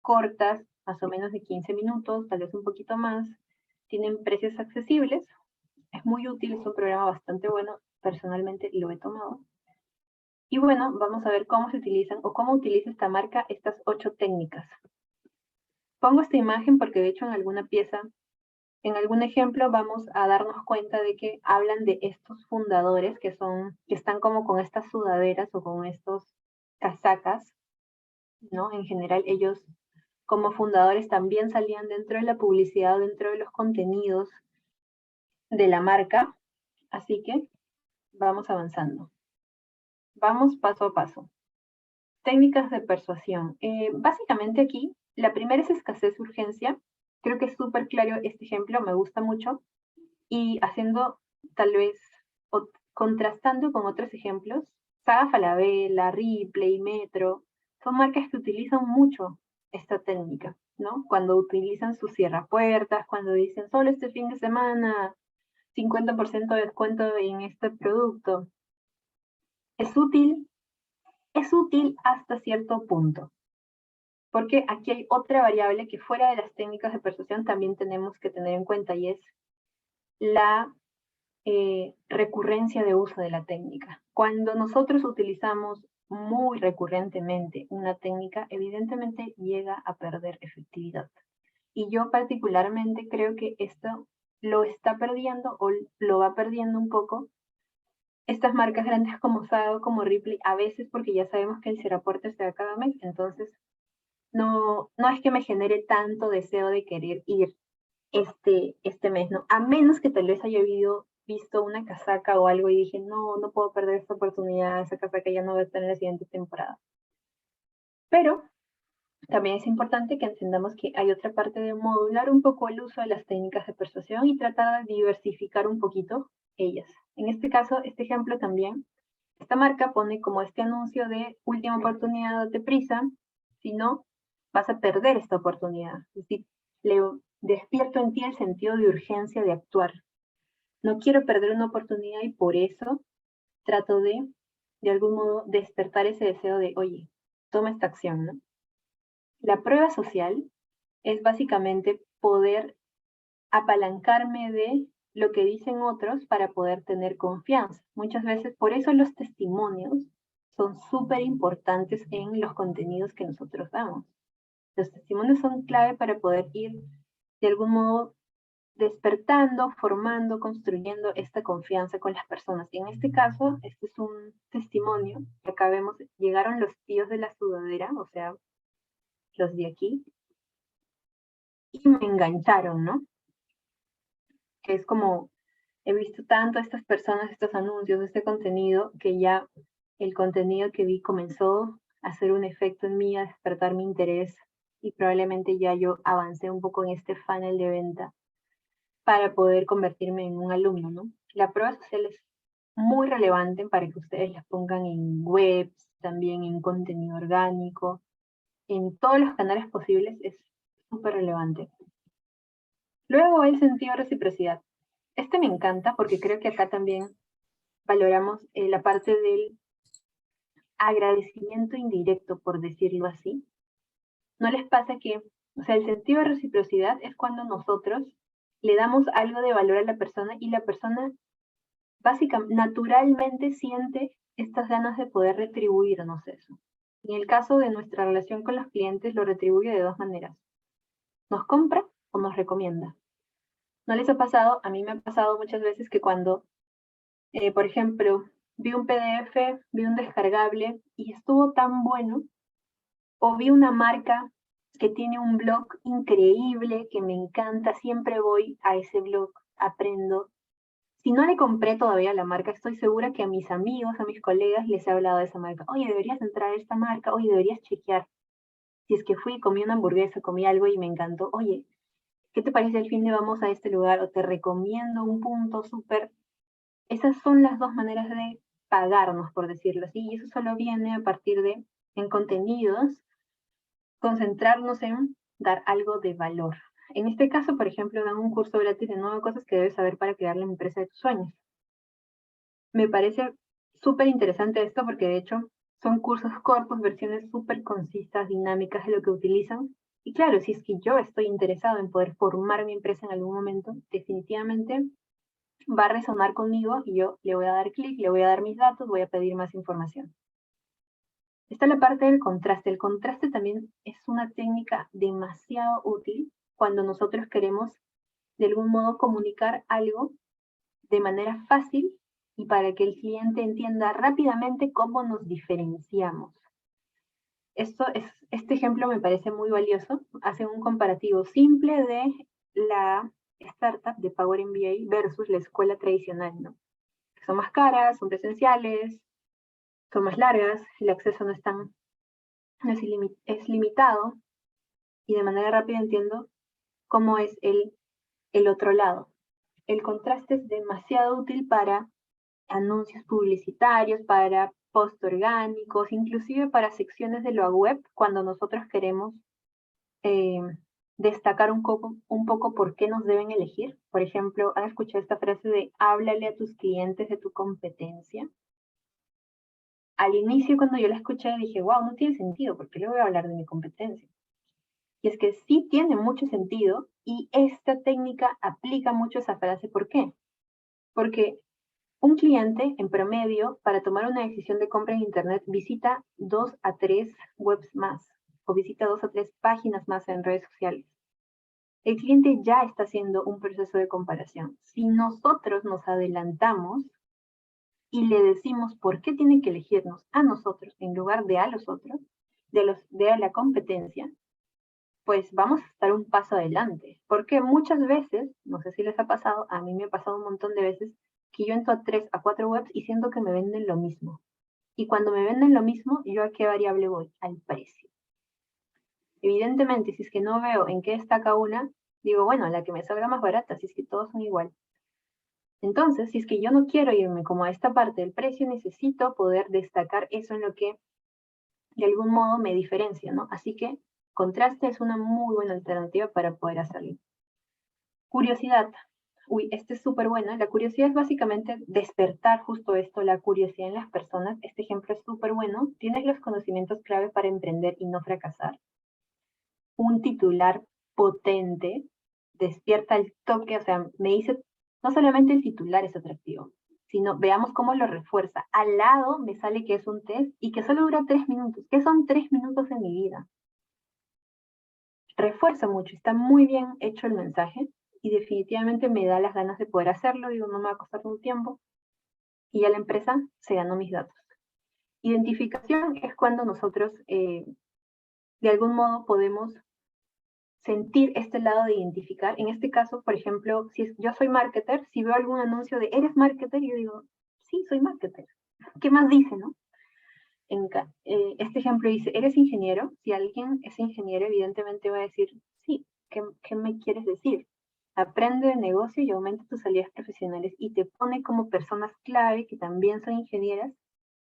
cortas, más o menos de 15 minutos, tal vez un poquito más. Tienen precios accesibles. Es muy útil, es un programa bastante bueno. Personalmente lo he tomado. Y bueno, vamos a ver cómo se utilizan o cómo utiliza esta marca estas 8 técnicas. Pongo esta imagen porque de hecho en alguna pieza, en algún ejemplo vamos a darnos cuenta de que hablan de estos fundadores que están como con estas sudaderas o con estos casacas, ¿no? En general ellos como fundadores también salían dentro de la publicidad, dentro de los contenidos de la marca, así que vamos avanzando. Vamos paso a paso. Técnicas de persuasión. Básicamente aquí, la primera es escasez-urgencia. Creo que es súper claro este ejemplo, me gusta mucho. Y haciendo, tal vez, o contrastando con otros ejemplos, Saga Falabella, Ripley, Metro, son marcas que utilizan mucho esta técnica, ¿no? Cuando utilizan su cierrapuertas, cuando dicen, solo este fin de semana, 50% de descuento en este producto. Es útil hasta cierto punto, porque aquí hay otra variable que fuera de las técnicas de persuasión también tenemos que tener en cuenta y es la recurrencia de uso de la técnica. Cuando nosotros utilizamos muy recurrentemente una técnica, evidentemente llega a perder efectividad. Y yo particularmente creo que esto lo está perdiendo o lo va perdiendo un poco estas marcas grandes como Saga o como Ripley, a veces porque ya sabemos que el cierrapuertas se da cada mes, entonces no es que me genere tanto deseo de querer ir este mes, ¿no? A menos que tal vez haya visto una casaca o algo y dije, no puedo perder esta oportunidad, esa casaca ya no va a estar en la siguiente temporada. Pero también es importante que entendamos que hay otra parte de modular un poco el uso de las técnicas de persuasión y tratar de diversificar un poquito ellas. En este caso, este ejemplo también, esta marca pone como este anuncio de última oportunidad, date prisa, si no, vas a perder esta oportunidad. Es decir, le despierto en ti el sentido de urgencia de actuar. No quiero perder una oportunidad y por eso trato de algún modo, despertar ese deseo de, oye, toma esta acción, ¿no? La prueba social es básicamente poder apalancarme de lo que dicen otros para poder tener confianza. Muchas veces, por eso los testimonios son súper importantes en los contenidos que nosotros damos. Los testimonios son clave para poder ir de algún modo despertando, formando, construyendo esta confianza con las personas. Y en este caso, este es un testimonio que acá vemos, llegaron los tíos de la sudadera, o sea, los de aquí, y me engancharon, ¿no? Que es como, he visto tanto a estas personas, estos anuncios, este contenido, que ya el contenido que vi comenzó a hacer un efecto en mí, a despertar mi interés, y probablemente ya yo avancé un poco en este funnel de venta para poder convertirme en un alumno, ¿no? La prueba social es muy relevante para que ustedes las pongan en webs, también en contenido orgánico, en todos los canales posibles, es súper relevante. Luego el sentido de reciprocidad. Este me encanta porque creo que acá también valoramos la parte del agradecimiento indirecto, por decirlo así. ¿No les pasa que, o sea, el sentido de reciprocidad es cuando nosotros le damos algo de valor a la persona y la persona básicamente, naturalmente siente estas ganas de poder retribuirnos eso? En el caso de nuestra relación con los clientes, lo retribuye de dos maneras. Nos compra o nos recomienda. ¿No les ha pasado? A mí me ha pasado muchas veces que cuando Por ejemplo, vi un PDF, vi un descargable y estuvo tan bueno, o vi una marca que tiene un blog increíble que me encanta, siempre voy a ese blog, aprendo. Si no le compré todavía la marca, estoy segura que a mis amigos, a mis colegas les he hablado de esa marca. Oye, deberías entrar a esta marca, oye, deberías chequear. Si es que fui, comí una hamburguesa, comí algo y me encantó, oye, ¿qué te parece el fin de vamos a este lugar? O te recomiendo un punto súper. Esas son las dos maneras de pagarnos, por decirlo así, y eso solo viene a partir de, en contenidos, concentrarnos en dar algo de valor. En este caso, por ejemplo, dan un curso gratis de 9 cosas que debes saber para crear la empresa de tus sueños. Me parece súper interesante esto porque de hecho son cursos cortos, versiones súper concisas, dinámicas de lo que utilizan. Y claro, si es que yo estoy interesado en poder formar mi empresa en algún momento, definitivamente va a resonar conmigo y yo le voy a dar clic, le voy a dar mis datos, voy a pedir más información. Está la parte del contraste. El contraste también es una técnica demasiado útil cuando nosotros queremos de algún modo comunicar algo de manera fácil y para que el cliente entienda rápidamente cómo nos diferenciamos. Este ejemplo me parece muy valioso. Hacen un comparativo simple de la startup de Power MBA versus la escuela tradicional, ¿no? Son más caras, son presenciales, son más largas, el acceso es limitado y de manera rápida entiendo cómo es el otro lado. El contraste es demasiado útil para anuncios publicitarios, para post orgánicos, inclusive para secciones de la web cuando nosotros queremos eh, destacar un poco por qué nos deben elegir. Por ejemplo, ¿han escuchado esta frase de háblale a tus clientes de tu competencia? Al inicio cuando yo la escuché dije, wow, no tiene sentido, ¿por qué le voy a hablar de mi competencia? Y es que sí tiene mucho sentido y esta técnica aplica mucho esa frase. ¿Por qué? Porque un cliente, en promedio, para tomar una decisión de compra en Internet, visita 2 a 3 webs más o visita 2 a 3 páginas más en redes sociales. El cliente ya está haciendo un proceso de comparación. Si nosotros nos adelantamos y le decimos por qué tiene que elegirnos a nosotros en lugar de a los otros, de la competencia, pues vamos a estar un paso adelante. Porque muchas veces, no sé si les ha pasado, a mí me ha pasado un montón de veces, que yo entro a 3 a 4 webs y siento que me venden lo mismo. Y cuando me venden lo mismo, ¿yo a qué variable voy? Al precio. Evidentemente, si es que no veo en qué destaca una, digo, bueno, la que me salga más barata, si es que todos son igual. Entonces, si es que yo no quiero irme como a esta parte del precio, necesito poder destacar eso en lo que de algún modo me diferencia, ¿no? Así que contraste es una muy buena alternativa para poder hacerlo. Curiosidad. Uy, este es súper bueno. La curiosidad es básicamente despertar justo esto, la curiosidad en las personas. Este ejemplo es súper bueno. Tienes los conocimientos clave para emprender y no fracasar. Un titular potente despierta el toque, o sea, me dice, no solamente el titular es atractivo, sino veamos cómo lo refuerza. Al lado me sale que es un test y que solo dura 3 minutos. ¿Qué son 3 minutos en mi vida? Refuerza mucho, está muy bien hecho el mensaje y definitivamente me da las ganas de poder hacerlo, digo, no me va a costar un tiempo y ya la empresa se ganó mis datos. Identificación es cuando nosotros de algún modo podemos sentir este lado de identificar. En este caso, por ejemplo, si yo soy marketer, si veo algún anuncio de ¿eres marketer? Yo digo, sí, soy marketer. ¿Qué más dice, no? Este ejemplo dice, ¿eres ingeniero? Si alguien es ingeniero, evidentemente va a decir, sí, ¿qué me quieres decir? Aprende de negocio y aumenta tus habilidades profesionales y te pone como personas clave que también son ingenieras,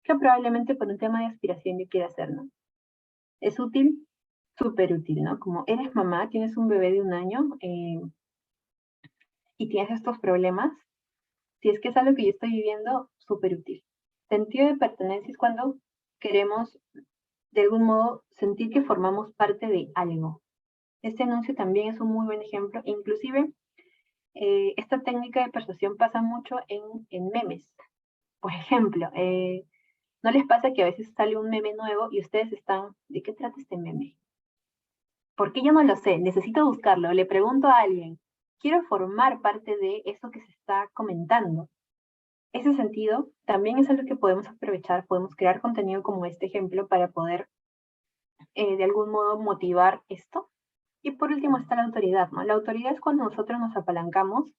que probablemente por un tema de aspiración yo quiera hacer, ¿no? Es útil, súper útil, ¿no? Como eres mamá, tienes un bebé de 1 año y tienes estos problemas, si es que es algo que yo estoy viviendo, súper útil. Sentido de pertenencia es cuando queremos de algún modo sentir que formamos parte de algo. Este anuncio también es un muy buen ejemplo. Inclusive, esta técnica de persuasión pasa mucho en memes. Por ejemplo, ¿no les pasa que a veces sale un meme nuevo y ustedes están, ¿de qué trata este meme? Porque yo no lo sé, necesito buscarlo. Le pregunto a alguien, quiero formar parte de eso que se está comentando. ese sentido también es algo que podemos aprovechar, podemos crear contenido como este ejemplo para poder de algún modo motivar esto. Y por último está la autoridad, ¿no? La autoridad es cuando nosotros nos apalancamos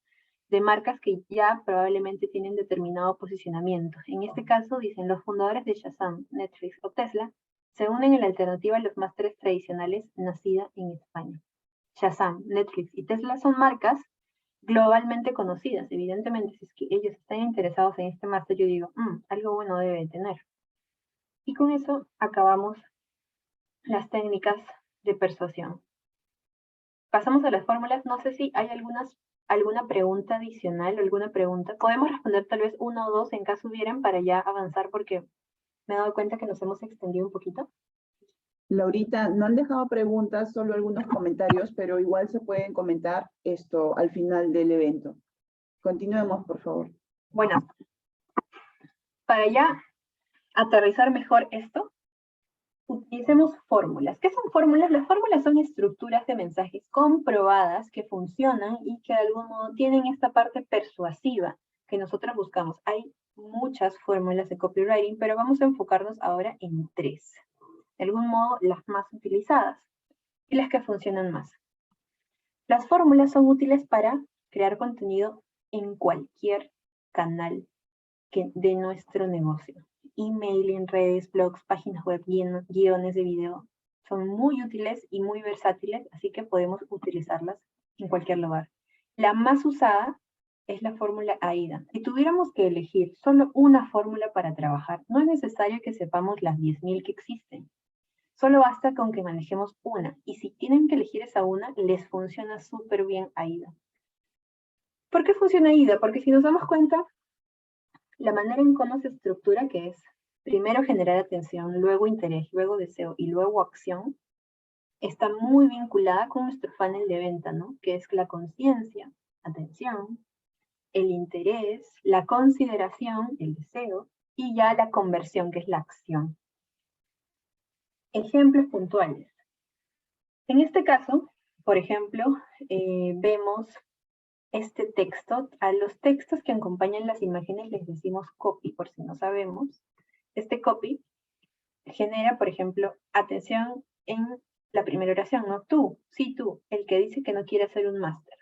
de marcas que ya probablemente tienen determinado posicionamiento. En este caso, dicen los fundadores de Shazam, Netflix o Tesla, se unen en la alternativa a los másteres tradicionales nacida en España. Shazam, Netflix y Tesla son marcas globalmente conocidas. Evidentemente, si es que ellos están interesados en este máster, yo digo, algo bueno debe de tener. Y con eso acabamos las técnicas de persuasión. Pasamos a las fórmulas. No sé si hay alguna pregunta adicional o alguna pregunta. Podemos responder tal vez una o dos en caso hubieran para ya avanzar porque me he dado cuenta que nos hemos extendido un poquito. Laurita, no han dejado preguntas, solo algunos comentarios, pero igual se pueden comentar esto al final del evento. Continuemos, por favor. Bueno, para ya aterrizar mejor esto, utilicemos fórmulas. ¿Qué son fórmulas? Las fórmulas son estructuras de mensajes comprobadas que funcionan y que de algún modo tienen esta parte persuasiva que nosotros buscamos. Hay muchas fórmulas de copywriting, pero vamos a enfocarnos ahora en 3. De algún modo, las más utilizadas y las que funcionan más. Las fórmulas son útiles para crear contenido en cualquier canal de nuestro negocio. Email, redes, blogs, páginas web, guiones de video. Son muy útiles y muy versátiles, así que podemos utilizarlas en cualquier lugar. La más usada es la fórmula AIDA. Si tuviéramos que elegir solo una fórmula para trabajar, no es necesario que sepamos las 10.000 que existen. Solo basta con que manejemos una. Y si tienen que elegir esa una, les funciona súper bien AIDA. ¿Por qué funciona AIDA? Porque si nos damos cuenta, la manera en cómo se estructura, que es primero generar atención, luego interés, luego deseo y luego acción, está muy vinculada con nuestro funnel de venta, ¿no? Que es la conciencia, atención, el interés, la consideración, el deseo, y ya la conversión, que es la acción. Ejemplos puntuales. En este caso, por ejemplo, vemos este texto. A los textos que acompañan las imágenes les decimos copy, por si no sabemos. Este copy genera, por ejemplo, atención en la primera oración, ¿no? Tú, sí tú, el que dice que no quiere hacer un máster.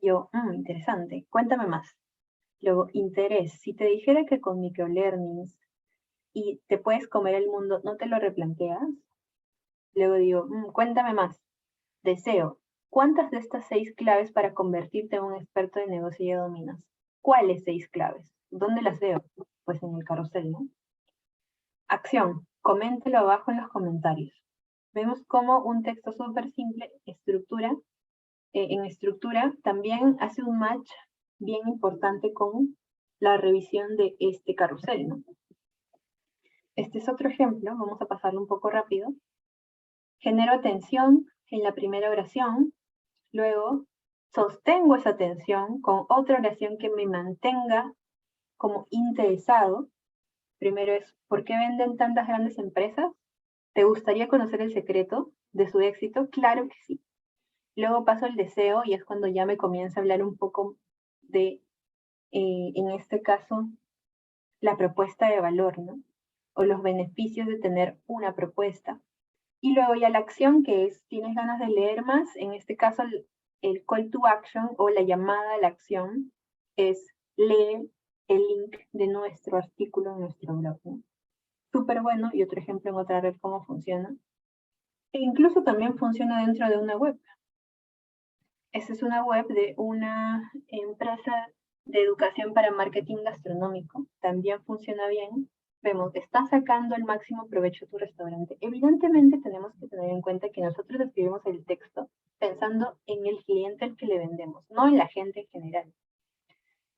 Yo, interesante, cuéntame más. Luego, interés. Si te dijera que con microlearnings y te puedes comer el mundo, ¿no te lo replanteas? Luego digo, cuéntame más. Deseo. ¿Cuántas de estas 6 claves para convertirte en un experto de negocio ya dominas? ¿Cuáles 6 claves? ¿Dónde las veo? Pues en el carrusel, ¿no? Acción. Coméntelo abajo en los comentarios. Vemos cómo un texto súper simple, en estructura, también hace un match bien importante con la revisión de este carrusel, ¿no? Este es otro ejemplo, vamos a pasarlo un poco rápido. Genero atención en la primera oración, luego sostengo esa atención con otra oración que me mantenga como interesado. Primero es, ¿por qué venden tantas grandes empresas? ¿Te gustaría conocer el secreto de su éxito? Claro que sí. Luego paso al deseo y es cuando ya me comienza a hablar un poco de, en este caso, la propuesta de valor, ¿no? O los beneficios de tener una propuesta. Y luego ya la acción, que es, ¿tienes ganas de leer más? En este caso, el call to action o la llamada a la acción es lee el link de nuestro artículo en nuestro blog, ¿no? Súper bueno, y otro ejemplo en otra red cómo funciona. E incluso también funciona dentro de una web. Esta es una web de una empresa de educación para marketing gastronómico. También funciona bien. Vemos, está sacando el máximo provecho a tu restaurante. Evidentemente tenemos que tener en cuenta que nosotros escribimos el texto pensando en el cliente al que le vendemos, no en la gente en general.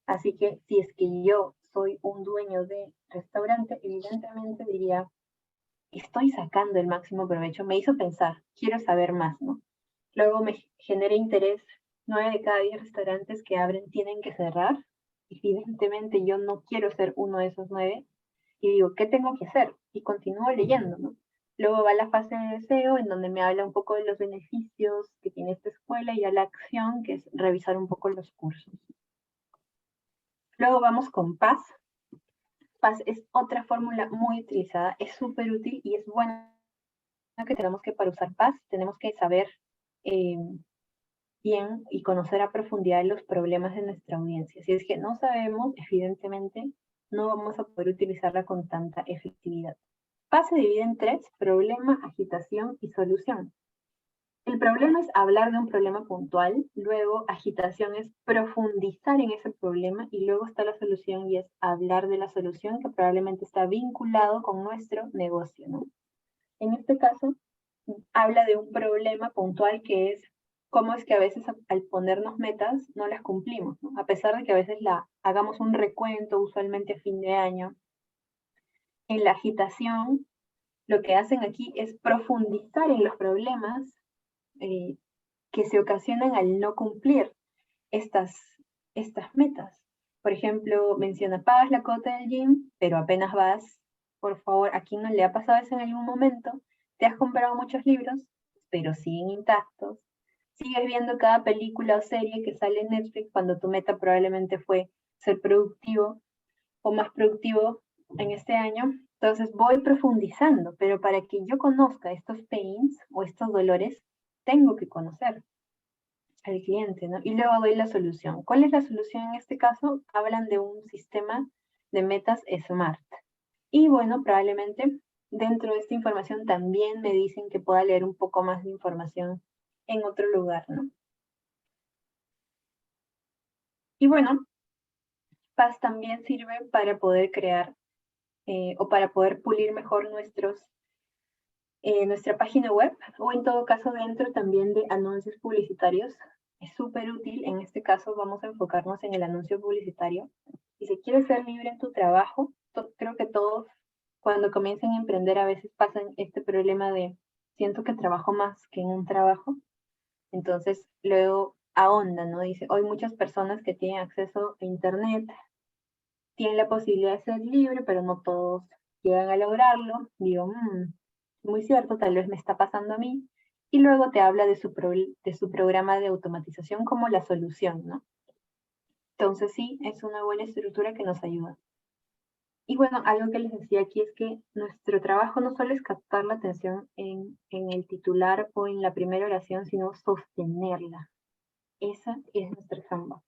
Así que si es que yo soy un dueño de restaurante, evidentemente diría, estoy sacando el máximo provecho. Me hizo pensar, quiero saber más, ¿no? Luego me genera interés. 9 de cada 10 restaurantes que abren tienen que cerrar. Evidentemente yo no quiero ser uno de esos 9. Y digo, ¿qué tengo que hacer? Y continúo leyendo, ¿no? Luego va la fase de deseo, en donde me habla un poco de los beneficios que tiene esta escuela, y a la acción, que es revisar un poco los cursos. Luego vamos con paz. Paz es otra fórmula muy utilizada, es súper útil y es bueno que tenemos que para usar paz tenemos que saber bien y conocer a profundidad los problemas de nuestra audiencia. Si es que no sabemos, evidentemente no vamos a poder utilizarla con tanta efectividad. Paz se divide en tres: problema, agitación y solución. El problema es hablar de un problema puntual, luego agitación es profundizar en ese problema y luego está la solución y es hablar de la solución que probablemente está vinculado con nuestro negocio, ¿no? En este caso, habla de un problema puntual que es cómo es que a veces al ponernos metas no las cumplimos, ¿no? A pesar de que a veces hagamos un recuento usualmente a fin de año. En la agitación, lo que hacen aquí es profundizar en los problemas que se ocasionan al no cumplir estas metas. Por ejemplo, menciona, pagas la cuota del gym, pero apenas vas. Por favor, ¿a quién no le ha pasado eso en algún momento? Te has comprado muchos libros, pero siguen intactos. Sigues viendo cada película o serie que sale en Netflix cuando tu meta probablemente fue ser productivo o más productivo en este año. Entonces voy profundizando, pero para que yo conozca estos pains o estos dolores, tengo que conocer al cliente, ¿no? Y luego doy la solución. ¿Cuál es la solución en este caso? Hablan de un sistema de metas SMART. Y bueno, probablemente dentro de esta información también me dicen que pueda leer un poco más de información en otro lugar, ¿no? Y bueno, PAS también sirve para poder crear o para poder pulir mejor nuestra página web o en todo caso dentro también de anuncios publicitarios. Es súper útil. En este caso vamos a enfocarnos en el anuncio publicitario. Y si quieres ser libre en tu trabajo, creo que todos cuando comienzan a emprender a veces pasan este problema de siento que trabajo más que en un trabajo. Entonces luego ahonda, ¿no? Dice, hoy muchas personas que tienen acceso a internet tienen la posibilidad de ser libre, pero no todos llegan a lograrlo. Digo, muy cierto, tal vez me está pasando a mí. Y luego te habla de su programa de automatización como la solución, ¿no? Entonces sí, es una buena estructura que nos ayuda. Y bueno, algo que les decía aquí es que nuestro trabajo no solo es captar la atención en el titular o en la primera oración, sino sostenerla. Esa es nuestra chamba.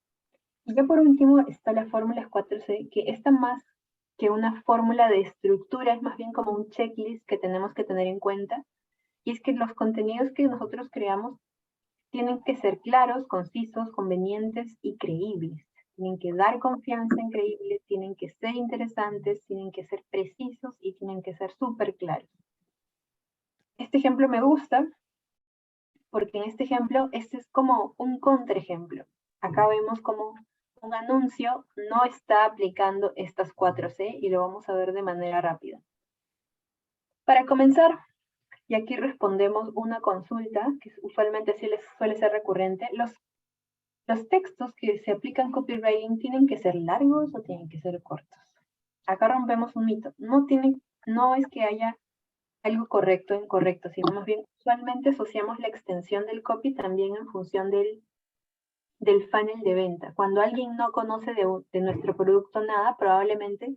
Y ya por último está la fórmula 4C, que esta más que una fórmula de estructura, es más bien como un checklist que tenemos que tener en cuenta. Y es que los contenidos que nosotros creamos tienen que ser claros, concisos, convenientes y creíbles. Tienen que dar confianza en creíbles, tienen que ser interesantes, tienen que ser precisos y tienen que ser súper claros. Este ejemplo me gusta porque en este ejemplo, este es como un contraejemplo. Acá vemos como un anuncio no está aplicando estas 4C y lo vamos a ver de manera rápida. Para comenzar, y aquí respondemos una consulta, que usualmente sí les suele ser recurrente, los textos que se aplican copywriting tienen que ser largos o tienen que ser cortos. Acá rompemos un mito. No es que haya algo correcto o incorrecto, sino más bien usualmente asociamos la extensión del copy también en función del funnel de venta. Cuando alguien no conoce de nuestro producto nada, probablemente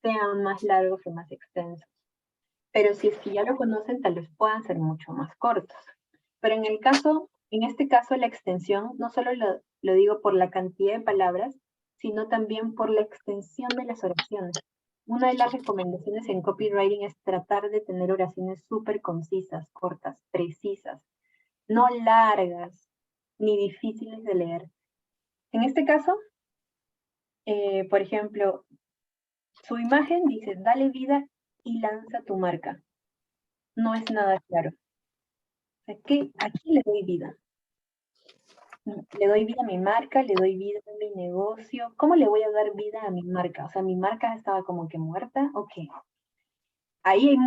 sean más largos o más extensos. Pero si es que ya lo conocen, tal vez puedan ser mucho más cortos. Pero en este caso, la extensión, no solo lo digo por la cantidad de palabras, sino también por la extensión de las oraciones. Una de las recomendaciones en copywriting es tratar de tener oraciones súper concisas, cortas, precisas, no largas ni difíciles de leer. En este caso, por ejemplo, su imagen dice, dale vida y lanza tu marca. No es nada claro. Aquí le doy vida. Le doy vida a mi marca, le doy vida a mi negocio. ¿Cómo le voy a dar vida a mi marca? O sea, mi marca estaba como que muerta, ¿o qué? Ahí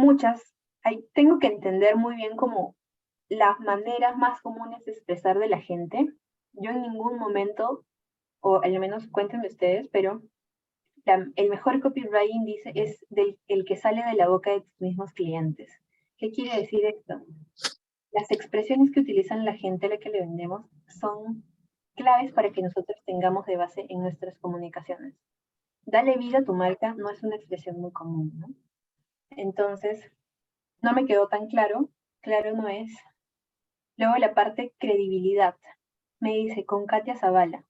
hay tengo que entender muy bien como las maneras más comunes de expresar de la gente. Yo en ningún momento, o al menos cuéntenme ustedes, pero el mejor copywriting dice es el que sale de la boca de tus mismos clientes. ¿Qué quiere decir esto? Las expresiones que utilizan la gente a la que le vendemos son claves para que nosotros tengamos de base en nuestras comunicaciones. dale vida a tu marca no es una expresión muy común, ¿no? Entonces, no me quedó tan claro, claro no es. Luego la parte credibilidad. Me dice, con Katia Zavala.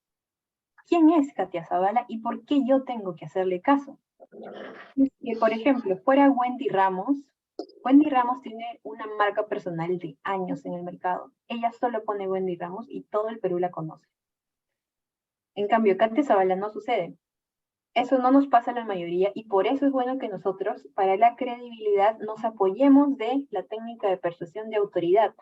¿Quién es Katia Zavala y por qué yo tengo que hacerle caso? Que, por ejemplo, fuera Wendy Ramos tiene una marca personal de años en el mercado. Ella solo pone Wendy Ramos y todo el Perú la conoce. En cambio, Katia Zavala no sucede. Eso no nos pasa a la mayoría y por eso es bueno que nosotros, para la credibilidad, nos apoyemos de la técnica de persuasión de autoridad.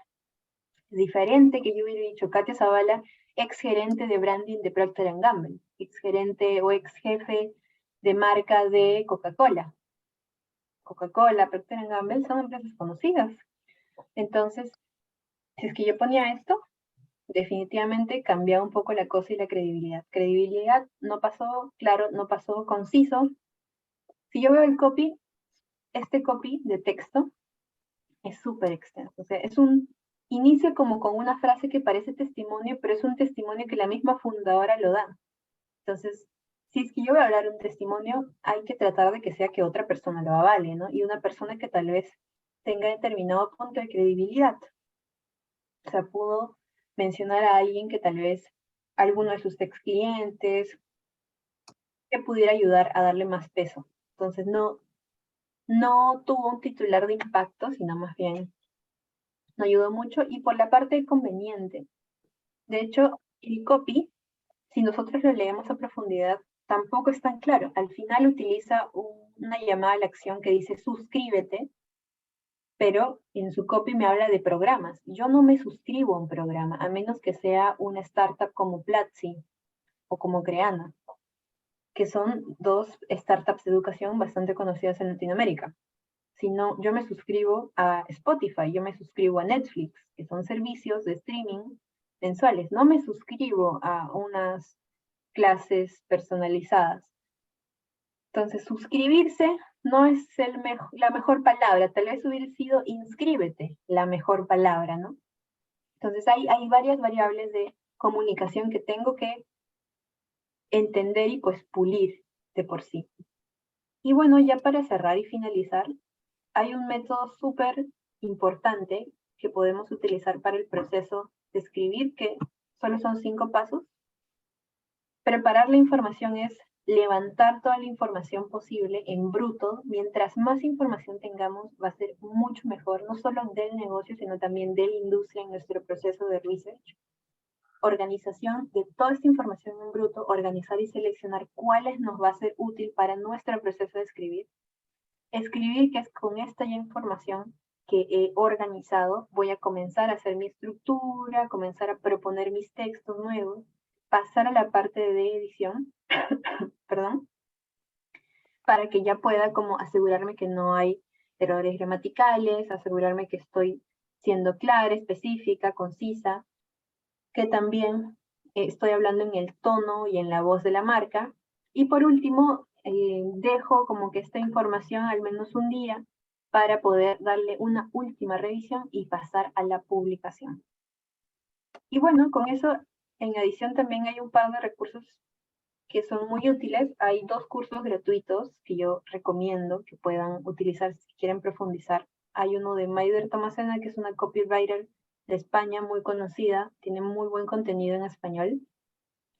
Es diferente que yo hubiera dicho Katia Zavala, ex gerente de branding de Procter & Gamble, ex gerente o ex jefe de marca de Coca-Cola. Coca-Cola, Procter & Gamble son empresas conocidas. Entonces, si es que yo ponía esto, definitivamente cambiaba un poco la cosa y la credibilidad. Credibilidad no pasó, claro, no pasó, conciso. Si yo veo el copy, este copy de texto es súper extenso. O sea, es un inicio como con una frase que parece testimonio, pero es un testimonio que la misma fundadora lo da. Entonces, si es que yo voy a hablar un testimonio, hay que tratar de que sea que otra persona lo avale, ¿no? Y una persona que tal vez tenga determinado punto de credibilidad. O sea, pudo mencionar a alguien que tal vez alguno de sus ex clientes que pudiera ayudar a darle más peso. Entonces, no tuvo un titular de impacto, sino más bien no ayudó mucho. Y por la parte conveniente, de hecho, el copy, si nosotros lo leemos a profundidad, tampoco es tan claro. Al final utiliza una llamada a la acción que dice suscríbete, pero en su copy me habla de programas. Yo no me suscribo a un programa, a menos que sea una startup como Platzi o como Creana, que son dos startups de educación bastante conocidas en Latinoamérica. Si no, yo me suscribo a Spotify, yo me suscribo a Netflix, que son servicios de streaming mensuales. No me suscribo a unas clases personalizadas. Entonces, suscribirse no es la mejor palabra. Tal vez hubiera sido inscríbete la mejor palabra, ¿no? Entonces, hay varias variables de comunicación que tengo que entender y pues pulir de por sí. Y bueno, ya para cerrar y finalizar, hay un método súper importante que podemos utilizar para el proceso de escribir, que solo son 5 pasos. Preparar la información es levantar toda la información posible en bruto. Mientras más información tengamos, va a ser mucho mejor, no solo del negocio, sino también de la industria en nuestro proceso de research. Organización de toda esta información en bruto, organizar y seleccionar cuáles nos va a ser útil para nuestro proceso de escribir. Escribir, que es con esta ya información que he organizado, voy a comenzar a hacer mi estructura, comenzar a proponer mis textos nuevos, pasar a la parte de edición, perdón, para que ya pueda como asegurarme que no hay errores gramaticales, asegurarme que estoy siendo clara, específica, concisa, que también estoy hablando en el tono y en la voz de la marca. Y por último, dejo como que esta información al menos un día para poder darle una última revisión y pasar a la publicación. Y bueno, con eso, en adición también hay un par de recursos que son muy útiles. Hay 2 cursos gratuitos que yo recomiendo que puedan utilizar si quieren profundizar. Hay uno de Maider Tomasena, que es una copywriter de España muy conocida, tiene muy buen contenido en español,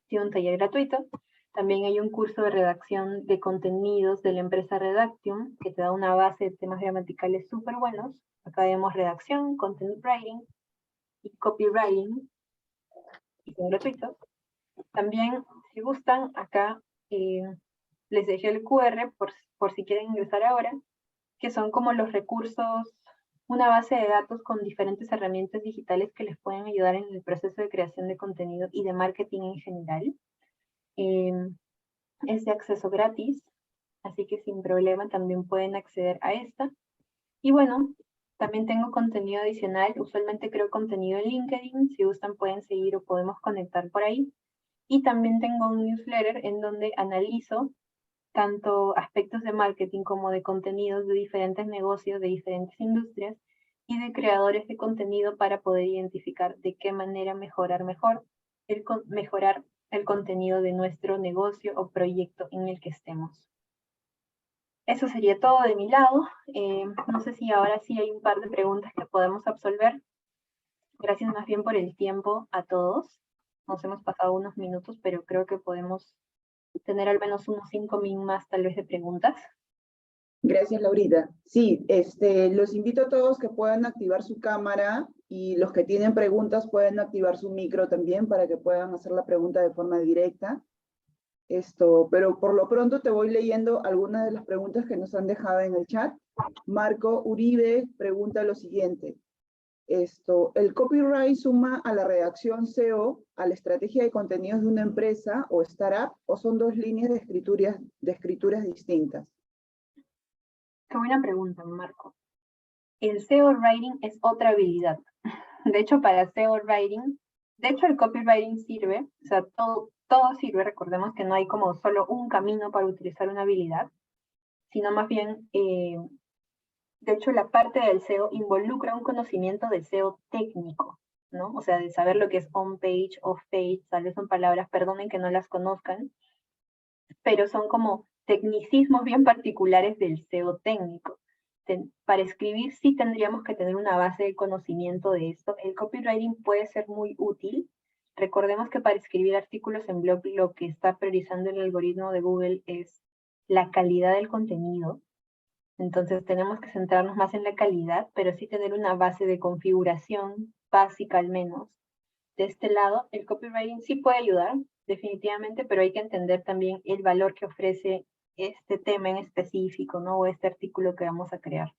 tiene un taller gratuito. También hay un curso de redacción de contenidos de la empresa Redactium, que te da una base de temas gramaticales súper buenos. Acá vemos redacción, content writing y copywriting, y son gratuitos. También, si gustan, acá les dejé el QR por si quieren ingresar ahora, que son como los recursos, una base de datos con diferentes herramientas digitales que les pueden ayudar en el proceso de creación de contenido y de marketing en general. Es de acceso gratis, así que sin problema también pueden acceder a esta. Y bueno, también tengo contenido adicional, usualmente creo contenido en LinkedIn, si gustan pueden seguir o podemos conectar por ahí. Y también tengo un newsletter en donde analizo tanto aspectos de marketing como de contenidos de diferentes negocios, de diferentes industrias y de creadores de contenido para poder identificar de qué manera mejorar el contenido de nuestro negocio o proyecto en el que estemos. Eso sería todo de mi lado. No sé si ahora sí hay un par de preguntas que podemos absolver. Gracias más bien por el tiempo a todos. Nos hemos pasado unos minutos, pero creo que podemos tener al menos unos 5 min más tal vez de preguntas. Gracias, Laurita. Sí, los invito a todos que puedan activar su cámara y los que tienen preguntas pueden activar su micro también para que puedan hacer la pregunta de forma directa. Pero por lo pronto te voy leyendo algunas de las preguntas que nos han dejado en el chat. Marco Uribe pregunta lo siguiente. ¿El copyright suma a la redacción SEO a la estrategia de contenidos de una empresa o startup o son dos líneas de escrituras distintas? Qué buena pregunta, Marco. El SEO writing es otra habilidad. De hecho, para SEO writing, de hecho el copywriting sirve, o sea, todo sirve. Recordemos que no hay como solo un camino para utilizar una habilidad, sino más bien, de hecho, la parte del SEO involucra un conocimiento de SEO técnico, ¿no? O sea, de saber lo que es on-page, off-page, tal vez son palabras, perdonen que no las conozcan, pero son como tecnicismos bien particulares del SEO técnico. Para escribir sí tendríamos que tener una base de conocimiento de esto. El copywriting puede ser muy útil. Recordemos que para escribir artículos en blog lo que está priorizando el algoritmo de Google es la calidad del contenido. Entonces tenemos que centrarnos más en la calidad, pero sí tener una base de configuración básica al menos. De este lado, el copywriting sí puede ayudar, definitivamente, pero hay que entender también el valor que ofrece este tema en específico, ¿no? O este artículo que vamos a crear.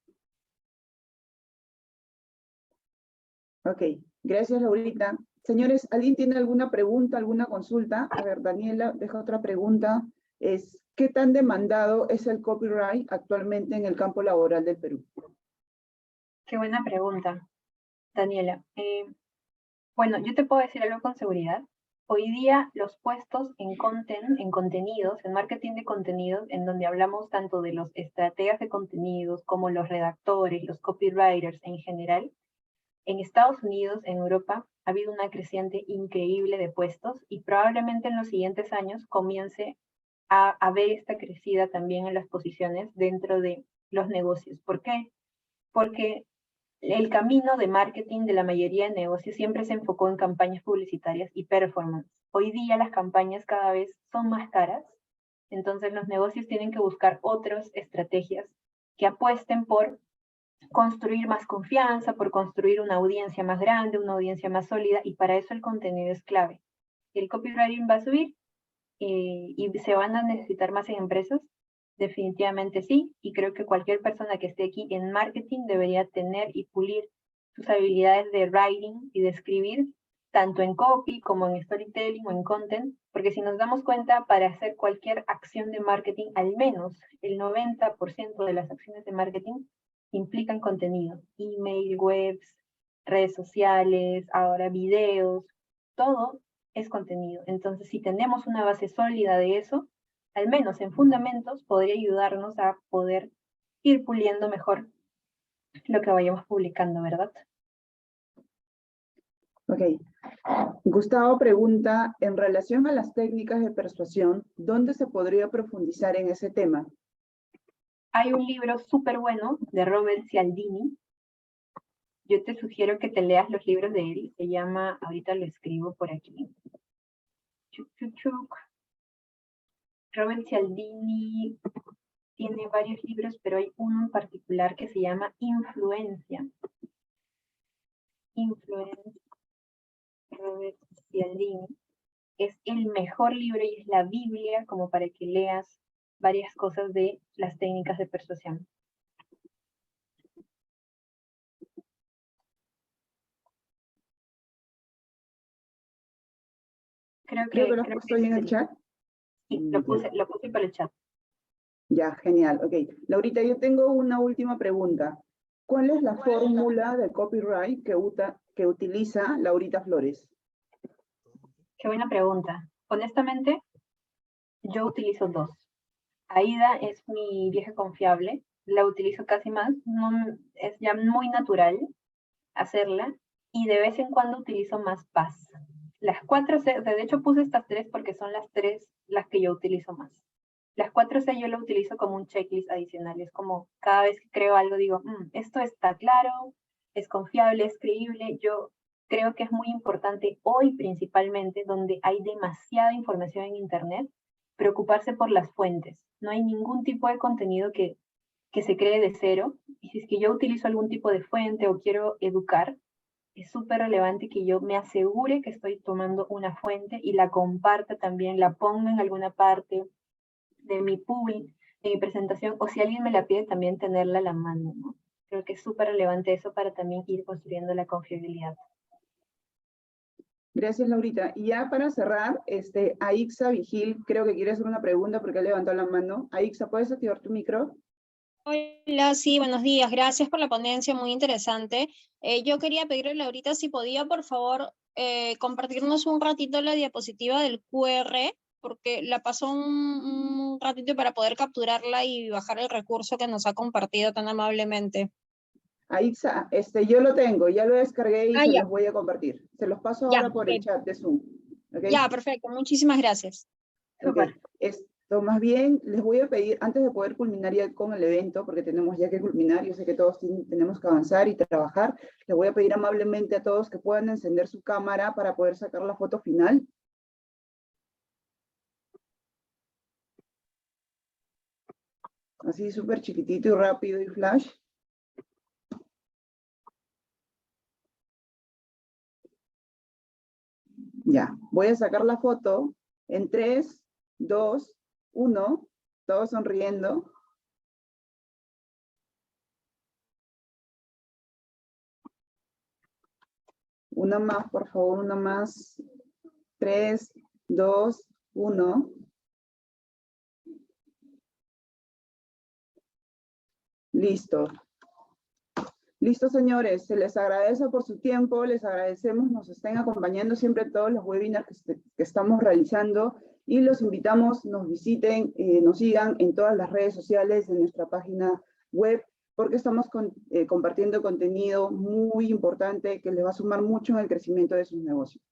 Ok, gracias, Laurita. Señores, ¿alguien tiene alguna pregunta, alguna consulta? A ver, Daniela, deja otra pregunta. ¿Qué tan demandado es el copyright actualmente en el campo laboral del Perú? Qué buena pregunta, Daniela. Bueno, yo te puedo decir algo con seguridad. Hoy día los puestos en content, en contenidos, en marketing de contenidos, en donde hablamos tanto de los estrategas de contenidos como los redactores, los copywriters en general, en Estados Unidos, en Europa, ha habido una creciente increíble de puestos y probablemente en los siguientes años comience a ver esta crecida también en las posiciones dentro de los negocios. ¿Por qué? Porque el camino de marketing de la mayoría de negocios siempre se enfocó en campañas publicitarias y performance. Hoy día las campañas cada vez son más caras, entonces los negocios tienen que buscar otras estrategias que apuesten por construir más confianza, por construir una audiencia más grande, una audiencia más sólida, y para eso el contenido es clave. El copywriting va a subir y se van a necesitar más en empresas. Definitivamente sí, y creo que cualquier persona que esté aquí en marketing debería tener y pulir sus habilidades de writing y de escribir, tanto en copy como en storytelling o en content, porque si nos damos cuenta, para hacer cualquier acción de marketing, al menos el 90% de las acciones de marketing implican contenido, email, webs, redes sociales, ahora videos, todo es contenido. Entonces, si tenemos una base sólida de eso, al menos en fundamentos, podría ayudarnos a poder ir puliendo mejor lo que vayamos publicando, ¿verdad? Ok. Gustavo pregunta, en relación a las técnicas de persuasión, ¿dónde se podría profundizar en ese tema? Hay un libro súper bueno de Robert Cialdini. Yo te sugiero que te leas los libros de él. Se llama, ahorita lo escribo por aquí. Chuc, chuc, chuc. Robert Cialdini tiene varios libros, pero hay uno en particular que se llama Influencia. Influencia, Robert Cialdini. Es el mejor libro y es la Biblia como para que leas varias cosas de las técnicas de persuasión. Creo que lo has puesto ahí en el chat. Sí, lo puse por el chat. Ya, genial. Ok. Laurita, yo tengo una última pregunta. ¿Cuál es la fórmula de copyright que utiliza Laurita Flores? Qué buena pregunta. Honestamente, yo utilizo dos. AIDA es mi vieja confiable, la utilizo casi más, no, es ya muy natural hacerla, y de vez en cuando utilizo más Paz. Las 4C, o sea, de hecho puse estas 3 porque son las 3 las que yo utilizo más. Las 4C yo lo utilizo como un checklist adicional. Es como cada vez que creo algo digo, esto está claro, es confiable, es creíble. Yo creo que es muy importante hoy principalmente, donde hay demasiada información en Internet, preocuparse por las fuentes. No hay ningún tipo de contenido que se cree de cero. Y si es que yo utilizo algún tipo de fuente o quiero educar, es súper relevante que yo me asegure que estoy tomando una fuente y la comparta también, la ponga en alguna parte de mi public, de mi presentación, o si alguien me la pide también tenerla a la mano, ¿no? Creo que es súper relevante eso para también ir construyendo la confiabilidad. Gracias, Laurita. Y ya para cerrar, Aixa Vigil creo que quiere hacer una pregunta porque ha levantado la mano. Aixa, ¿puedes activar tu micro? Hola, sí, buenos días. Gracias por la ponencia, muy interesante. Yo quería pedirle a Laurita si podía, por favor, compartirnos un ratito la diapositiva del QR, porque la pasó un ratito para poder capturarla y bajar el recurso que nos ha compartido tan amablemente. Aixa, yo lo tengo, ya lo descargué y se Ya. los voy a compartir. Se los paso Ya, ahora por el chat de Zoom. ¿Okay? Ya, perfecto. Muchísimas gracias. Súper. Más bien, les voy a pedir, antes de poder culminar ya con el evento, porque tenemos ya que culminar, yo sé que todos tenemos que avanzar y trabajar, les voy a pedir amablemente a todos que puedan encender su cámara para poder sacar la foto final. Así súper chiquitito y rápido y flash. Ya, voy a sacar la foto en 3, 2, 1, todos sonriendo. Una más, por favor, una más. 3, 2, 1. Listo. Listo, señores. Se les agradece por su tiempo. Les agradecemos nos estén acompañando siempre todos los webinars que estamos realizando y los invitamos, nos visiten, nos sigan en todas las redes sociales, en nuestra página web, porque estamos compartiendo contenido muy importante que les va a sumar mucho en el crecimiento de sus negocios.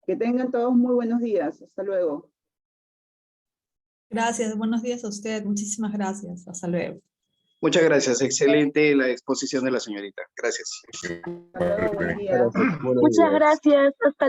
Que tengan todos muy buenos días. Hasta luego. Gracias, buenos días a usted. Muchísimas gracias. Hasta luego. Muchas gracias. Excelente la exposición de la señorita. Gracias. Hasta luego, buen día. Muchas gracias. Hasta